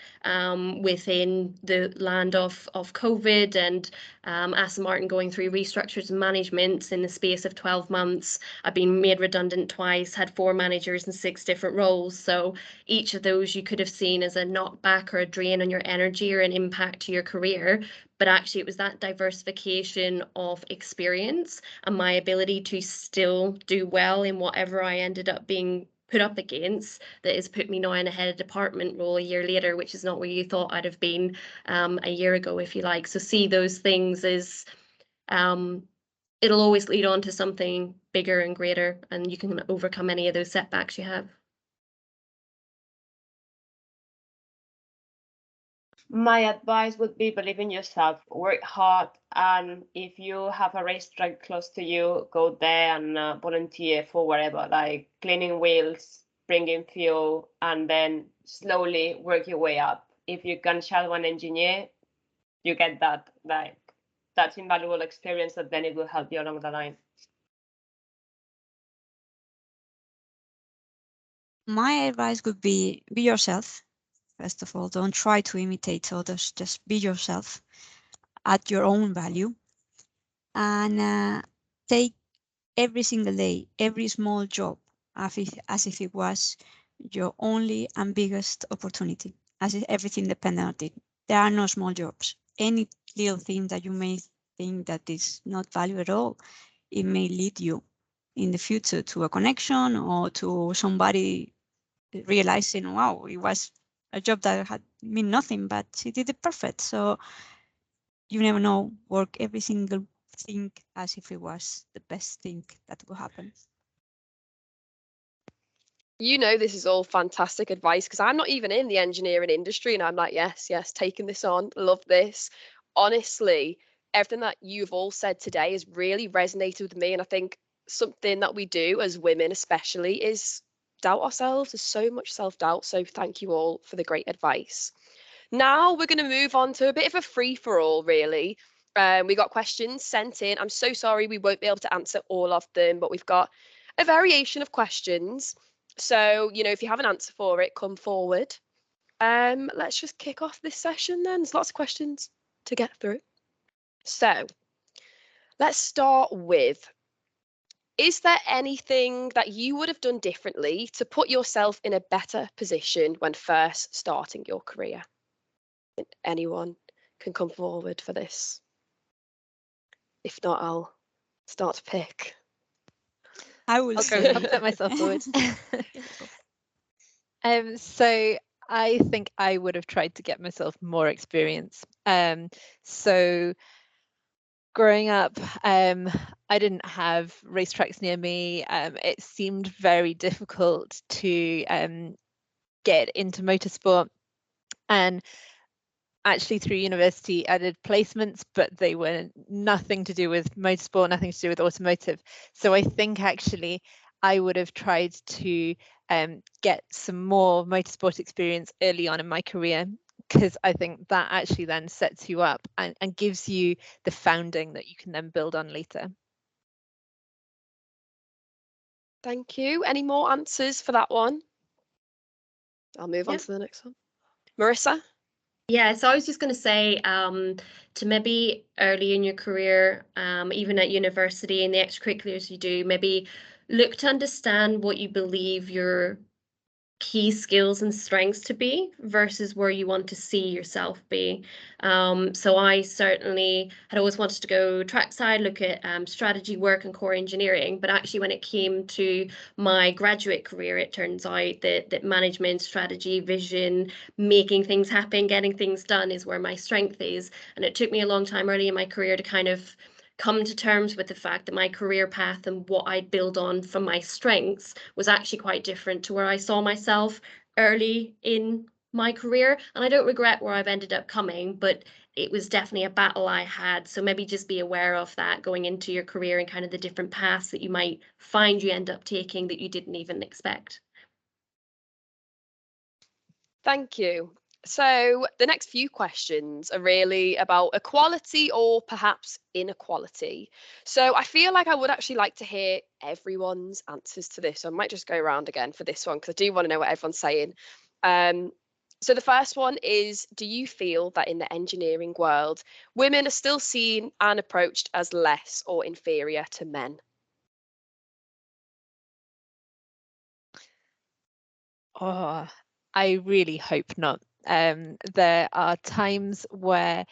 S7: within the land of COVID and Aston Martin going through restructures and management in the space of 12 months, I've been made redundant twice, had 4 managers in 6 different roles. So each of those you could have seen as a knockback or a drain on your energy or an impact to your career. But actually it was that diversification of experience and my ability to still do well in whatever I ended up being put up against that has put me now in a head of department role a year later, which is not where you thought I'd have been a year ago, if you like. So see those things as it'll always lead on to something bigger and greater, and you can overcome any of those setbacks you have.
S8: My advice would be believe in yourself, work hard, and if you have a racetrack close to you, go there and volunteer for whatever, like cleaning wheels, bringing fuel, and then slowly work your way up. If you can shadow an engineer, you get that, like, that's invaluable experience that then it will help you along the line.
S9: My advice would be yourself. First of all, don't try to imitate others, just be yourself at your own value, and take every single day, every small job as if it was your only and biggest opportunity, as if everything depended on it. There are no small jobs. Any little thing that you may think that is not value at all, it may lead you in the future to a connection or to somebody realizing, wow, it was a job that had mean nothing, but she did it perfect. So you never know, work every single thing as if it was the best thing that could happen.
S1: You know, this is all fantastic advice because I'm not even in the engineering industry, and I'm like, yes, taking this on, love this. Honestly, everything that you've all said today has really resonated with me, and I think something that we do as women especially is doubt ourselves. There's so much self-doubt, so thank you all for the great advice. Now we're going to move on to a bit of a free-for-all, really. We got questions sent in. I'm so sorry we won't be able to answer all of them, but we've got a variation of questions. So, you know, if you have an answer for it, come forward. Let's just kick off this session then. There's lots of questions to get through. So let's start with, is there anything that you would have done differently to put yourself in a better position when first starting your career? Anyone can come forward for this. If not, I'll start to pick.
S9: I will
S3: I'll
S9: say.
S3: put myself forward. So I think I would have tried to get myself more experience. So growing up, I didn't have racetracks near me. It seemed very difficult to get into motorsport. And actually through university I did placements, but they were nothing to do with motorsport, nothing to do with automotive. So I think actually I would have tried to get some more motorsport experience early on in my career, because I think that actually then sets you up and gives you the founding that you can then build on later.
S1: Thank you. Any more answers for that one? I'll move on to the next one. Marissa?
S7: Yeah, so I was just going to say to maybe early in your career, even at university and the extracurriculars you do, maybe look to understand what you believe your key skills and strengths to be versus where you want to see yourself be. So I certainly had always wanted to go trackside, look at strategy work and core engineering, but actually when it came to my graduate career, it turns out that management, strategy, vision, making things happen, getting things done is where my strength is. And it took me a long time early in my career to kind of come to terms with the fact that my career path and what I'd build on from my strengths was actually quite different to where I saw myself early in my career. And I don't regret where I've ended up coming, but it was definitely a battle I had. So maybe just be aware of that going into your career and kind of the different paths that you might find you end up taking that you didn't even expect.
S1: Thank you. So the next few questions are really about equality or perhaps inequality. So I feel like I would actually like to hear everyone's answers to this. So I might just go around again for this one because I do want to know what everyone's saying. So the first one is, do you feel that in the engineering world, women are still seen and approached as less or inferior to men?
S3: Oh, I really hope not. There are times where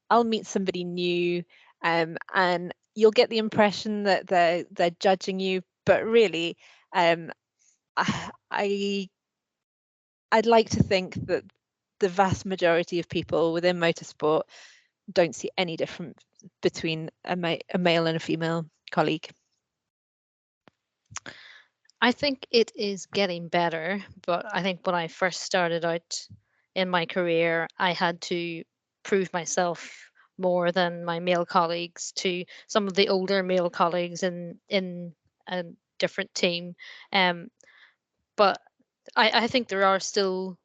S3: I'll meet somebody new, and you'll get the impression that they're judging you, but really, I'd like to think that the vast majority of people within motorsport don't see any difference between a male and a female colleague.
S4: I think it is getting better, but I think when I first started out in my career, I had to prove myself more than my male colleagues to some of the older male colleagues in a different team. But I think there are still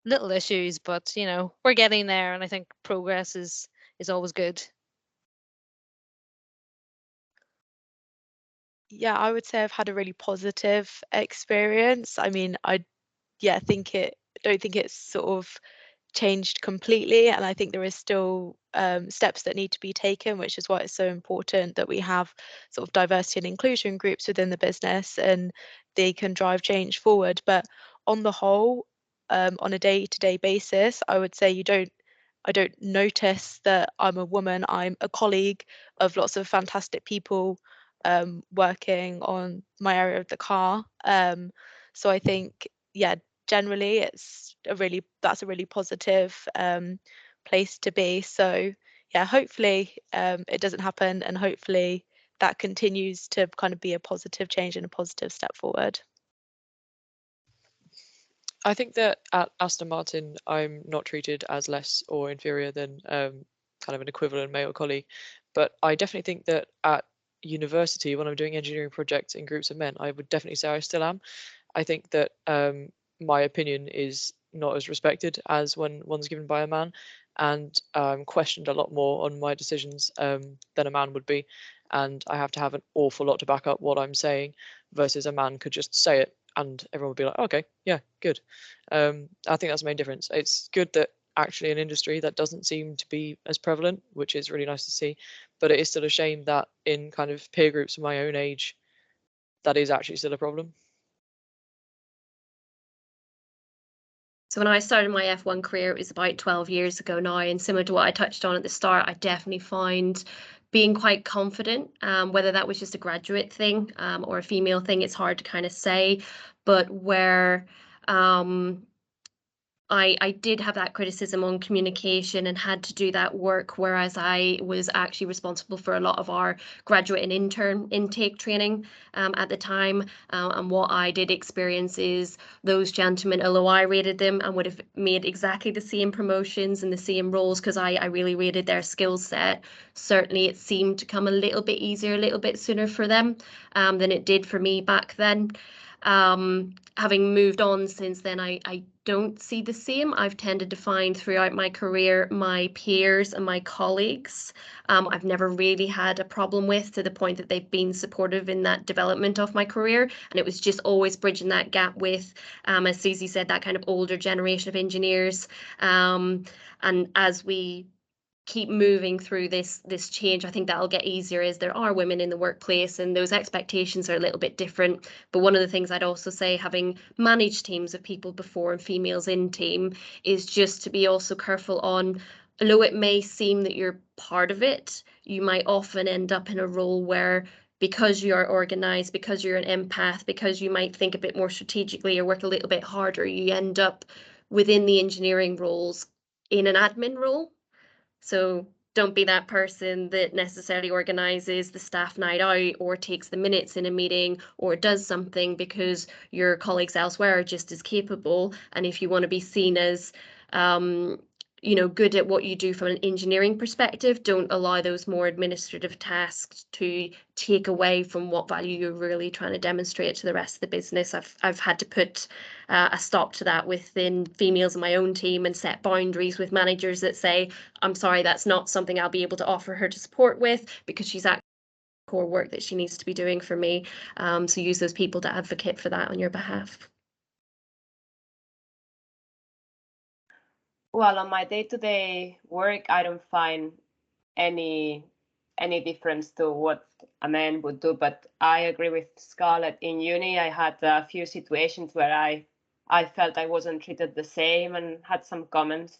S4: little issues, but you know, we're getting there, and I think progress is always good.
S5: Yeah, I would say I've had a really positive experience. I mean, I don't think it's sort of changed completely, and I think there is still steps that need to be taken, which is why it's so important that we have sort of diversity and inclusion groups within the business and they can drive change forward. But on the whole, on a day-to-day basis, I would say I don't notice that I'm a woman. I'm a colleague of lots of fantastic people working on my area of the car. So I think, yeah, generally that's a really positive place to be. So yeah, hopefully it doesn't happen, and hopefully that continues to kind of be a positive change and a positive step forward.
S6: I think that at Aston Martin, I'm not treated as less or inferior than kind of an equivalent male colleague. But I definitely think that at university, when I'm doing engineering projects in groups of men, I would definitely say I still am. I think that my opinion is not as respected as when one's given by a man, and questioned a lot more on my decisions than a man would be. And I have to have an awful lot to back up what I'm saying, versus a man could just say it and everyone would be like, okay, yeah, good. I think that's the main difference. It's good that actually an industry that doesn't seem to be as prevalent, which is really nice to see. But it is still a shame that in kind of peer groups of my own age, that is actually still a problem.
S7: So when I started my F1 career, it was about 12 years ago now, and similar to what I touched on at the start, I definitely find being quite confident, whether that was just a graduate thing or a female thing, it's hard to kind of say, but where I did have that criticism on communication and had to do that work, whereas I was actually responsible for a lot of our graduate and intern intake training at the time. And what I did experience is those gentlemen, although I rated them and would have made exactly the same promotions and the same roles because I really rated their skill set, certainly it seemed to come a little bit easier, a little bit sooner for them than it did for me back then. Having moved on since then, I don't see the same. I've tended to find throughout my career, my peers and my colleagues, I've never really had a problem with, to the point that they've been supportive in that development of my career. And it was just always bridging that gap with, as Susie said, that kind of older generation of engineers. And as we keep moving through this change, I think that'll get easier as there are women in the workplace and those expectations are a little bit different. But one of the things I'd also say, having managed teams of people before and females in team, is just to be also careful on, although it may seem that you're part of it, you might often end up in a role where, because you're organized, because you're an empath, because you might think a bit more strategically or work a little bit harder, you end up within the engineering roles in an admin role. So don't be that person that necessarily organizes the staff night out or takes the minutes in a meeting or does something, because your colleagues elsewhere are just as capable. And if you want to be seen as good at what you do from an engineering perspective, don't allow those more administrative tasks to take away from what value you're really trying to demonstrate to the rest of the business. I've had to put a stop to that within females in my own team and set boundaries with managers that say, I'm sorry, that's not something I'll be able to offer her to support with, because she's actually core work that she needs to be doing for me. So use those people to advocate for that on your behalf.
S8: Well, on my day-to-day work, I don't find any difference to what a man would do, but I agree with Scarlett. In uni, I had a few situations where I felt I wasn't treated the same and had some comments,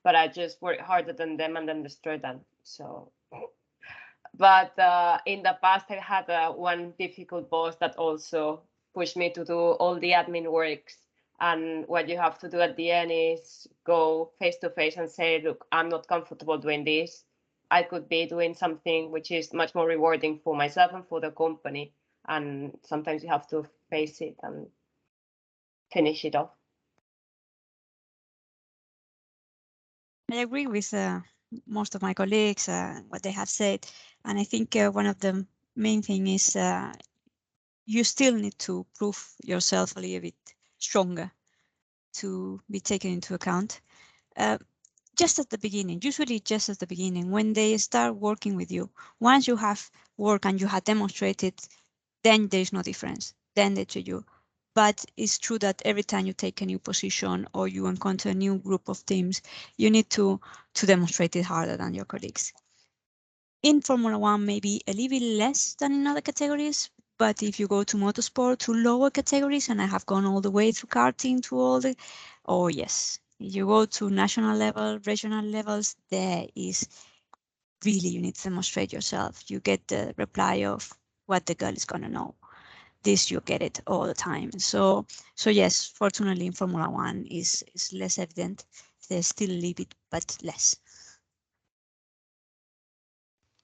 S8: but I just worked harder than them and understood them. So, but in the past, I had one difficult boss that also pushed me to do all the admin works. And what you have to do at the end is go face to face and say, look, I'm not comfortable doing this. I could be doing something which is much more rewarding for myself and for the company. And sometimes you have to face it and finish it off.
S9: I agree with most of my colleagues, what they have said. And I think one of the main thing is you still need to prove yourself a little bit stronger to be taken into account. Just at the beginning, usually just at the beginning, when they start working with you, once you have worked and you have demonstrated, then there's no difference, then they treat you. But it's true that every time you take a new position or you encounter a new group of teams, you need to demonstrate it harder than your colleagues. In Formula One, maybe a little bit less than in other categories, but if you go to motorsport, to lower categories, and I have gone all the way through karting to all the, oh yes, you go to national level, regional levels, there is really, you need to demonstrate yourself. You get the reply of what the girl is gonna know. This, you get it all the time. So yes, fortunately in Formula One is less evident. There's still a little bit, but less.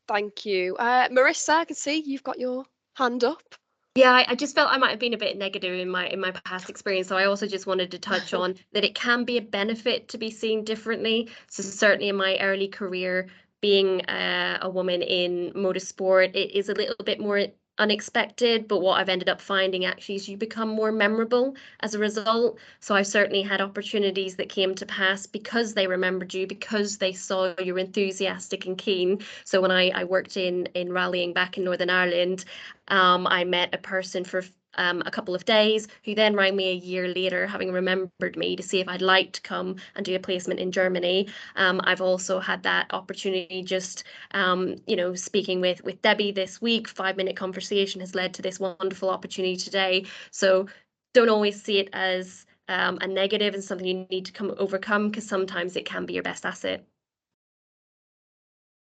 S1: Thank you. Marissa, I can see you've got your hand up.
S7: Yeah, I just felt I might have been a bit negative in my past experience. So I also just wanted to touch on that it can be a benefit to be seen differently. So certainly in my early career, being a woman in motorsport, it is a little bit more unexpected, but what I've ended up finding actually is you become more memorable as a result. So I've certainly had opportunities that came to pass because they remembered you, because they saw you were enthusiastic and keen. So when I worked in rallying back in Northern Ireland, I met a person for a couple of days, who then rang me a year later, having remembered me, to see if I'd like to come and do a placement in Germany. I've also had that opportunity just, you know, speaking with Debbie this week. 5-minute conversation has led to this wonderful opportunity today. So don't always see it as a negative and something you need to overcome, because sometimes it can be your best asset.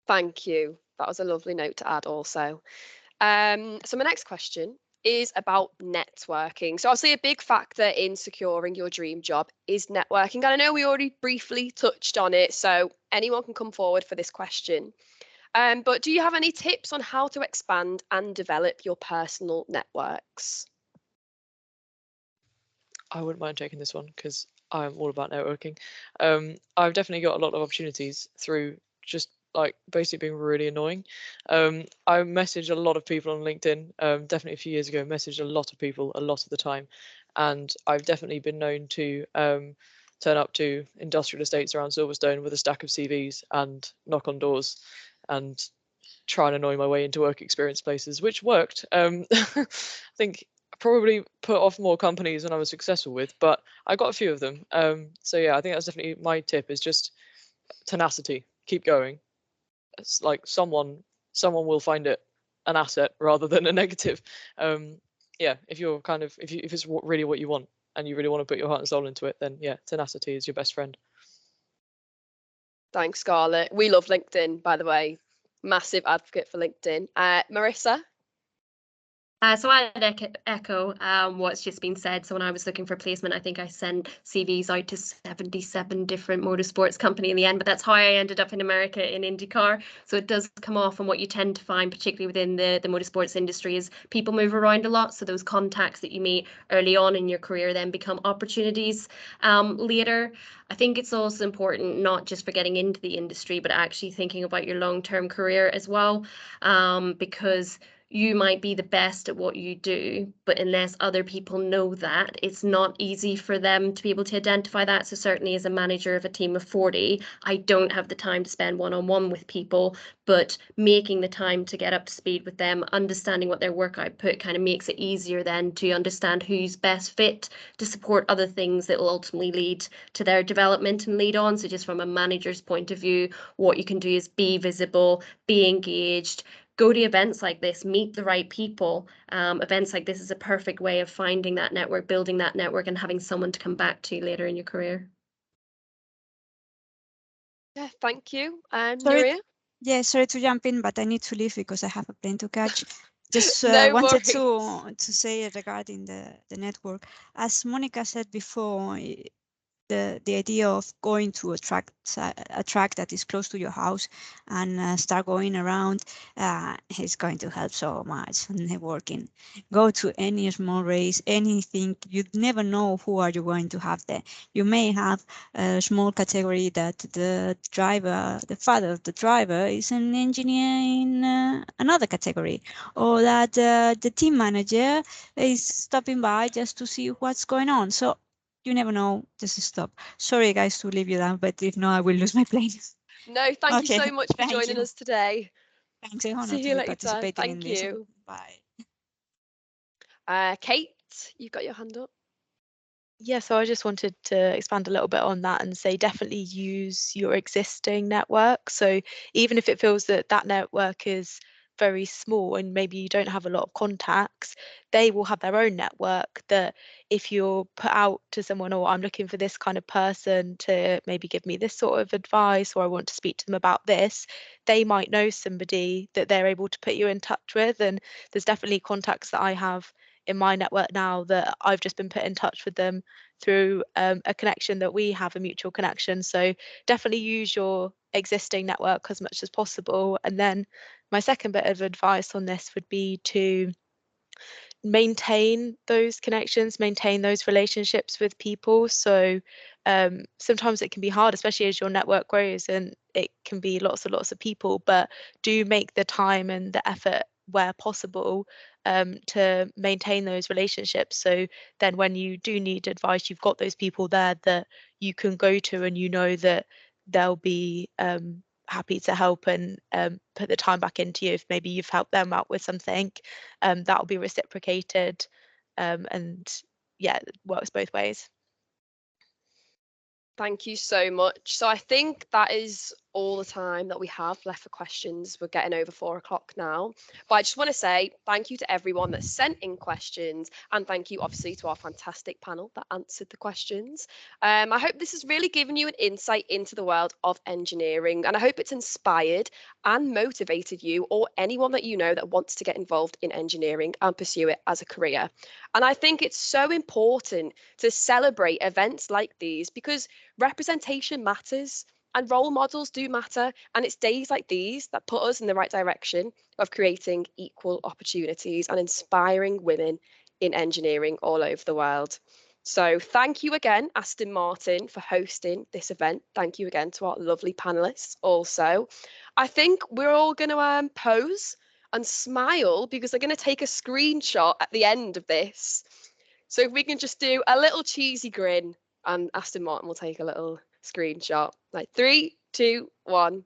S1: Thank you. That was a lovely note to add also. So my next question is about networking. So obviously a big factor in securing your dream job is networking. And I know we already briefly touched on it, so anyone can come forward for this question. But do you have any tips on how to expand and develop your personal networks?
S6: I wouldn't mind taking this one because I'm all about networking. I've definitely got a lot of opportunities through just like basically being really annoying. I messaged a lot of people on LinkedIn, definitely a few years ago, messaged a lot of people a lot of the time. And I've definitely been known to turn up to industrial estates around Silverstone with a stack of CVs and knock on doors and try and annoy my way into work experience places, which worked. I think probably put off more companies than I was successful with, but I got a few of them. So yeah, I think that's definitely my tip, is just tenacity, keep going. It's like someone will find it an asset rather than a negative. Yeah, if you're kind of, if it's really what you want and you really want to put your heart and soul into it, then yeah, tenacity is your best friend.
S1: Thanks, Scarlett. We love LinkedIn, by the way. Massive advocate for LinkedIn. Marissa?
S7: So I'd echo what's just been said. So when I was looking for placement, I think I sent CVs out to 77 different motorsports company in the end, but that's how I ended up in America in IndyCar. So it does come off, and what you tend to find, particularly within the motorsports industry, is people move around a lot. So those contacts that you meet early on in your career then become opportunities later. I think it's also important not just for getting into the industry, but actually thinking about your long-term career as well, because you might be the best at what you do, but unless other people know that, it's not easy for them to be able to identify that. So certainly as a manager of a team of 40, I don't have the time to spend one-on-one with people, but making the time to get up to speed with them, understanding what their work output kind of makes it easier then to understand who's best fit to support other things that will ultimately lead to their development and lead on. So just from a manager's point of view, what you can do is be visible, be engaged, go to events like this, meet the right people. Events like this is a perfect way of finding that network, building that network, and having someone to come back to later in your career.
S1: Yeah, thank you.
S9: Sorry,
S1: Nuria?
S9: yeah, sorry to jump in, but I need to leave because I have a plane to catch. Just
S1: No
S9: wanted
S1: worries.
S9: to say regarding the network. As Monica said before, the idea of going to a track that is close to your house and start going around is going to help so much in networking. Go to any small race, anything. You never know who are you going to have there. You may have a small category that the father of the driver is an engineer in another category, or that the team manager is stopping by just to see what's going on. So you never know, just stop. Sorry guys to leave you down, but if not, I will lose my plane.
S1: No, thank you
S9: Okay,
S1: so much for
S9: thank
S1: joining
S9: you.
S1: us today.
S9: Thanks, a honor
S1: See
S9: to
S1: you
S9: be
S1: later.
S9: participating in
S1: Thank
S9: this.
S1: you.
S9: Bye.
S1: Kate, you've got your hand up.
S5: Yeah, so I just wanted to expand a little bit on that and say definitely use your existing network. So even if it feels that that network is very small and maybe you don't have a lot of contacts, they will have their own network that if you're put out to someone, or I'm looking for this kind of person to maybe give me this sort of advice, or I want to speak to them about this, they might know somebody that they're able to put you in touch with. And there's definitely contacts that I have in my network now that I've just been put in touch with them through a connection that we have, a mutual connection. So definitely use your existing network as much as possible. And then my second bit of advice on this would be to maintain those connections, maintain those relationships with people. So sometimes it can be hard, especially as your network grows, and it can be lots and lots of people, but do make the time and the effort where possible to maintain those relationships. So then when you do need advice, you've got those people there that you can go to, and you know that they'll be happy to help and put the time back into you if maybe you've helped them out with something. That will be reciprocated. and yeah, it works both ways.
S1: Thank you so much. So I think that is all the time that we have left for questions. We're getting over 4 o'clock now. But I just want to say thank you to everyone that sent in questions, and thank you obviously to our fantastic panel that answered the questions. I hope this has really given you an insight into the world of engineering, and I hope it's inspired and motivated you or anyone that you know that wants to get involved in engineering and pursue it as a career. And I think it's so important to celebrate events like these because representation matters and role models do matter. And it's days like these that put us in the right direction of creating equal opportunities and inspiring women in engineering all over the world. So thank you again, Aston Martin, for hosting this event. Thank you again to our lovely panelists also. I think we're all going to pose and smile because they're going to take a screenshot at the end of this. So if we can just do a little cheesy grin, and Aston Martin will take a little screenshot. Like 3, 2, 1.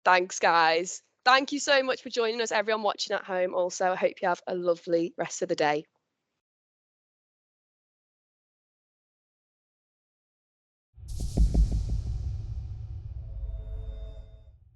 S1: Thanks, guys. Thank you so much for joining us, everyone watching at home. Also, I hope you have a lovely rest of the day.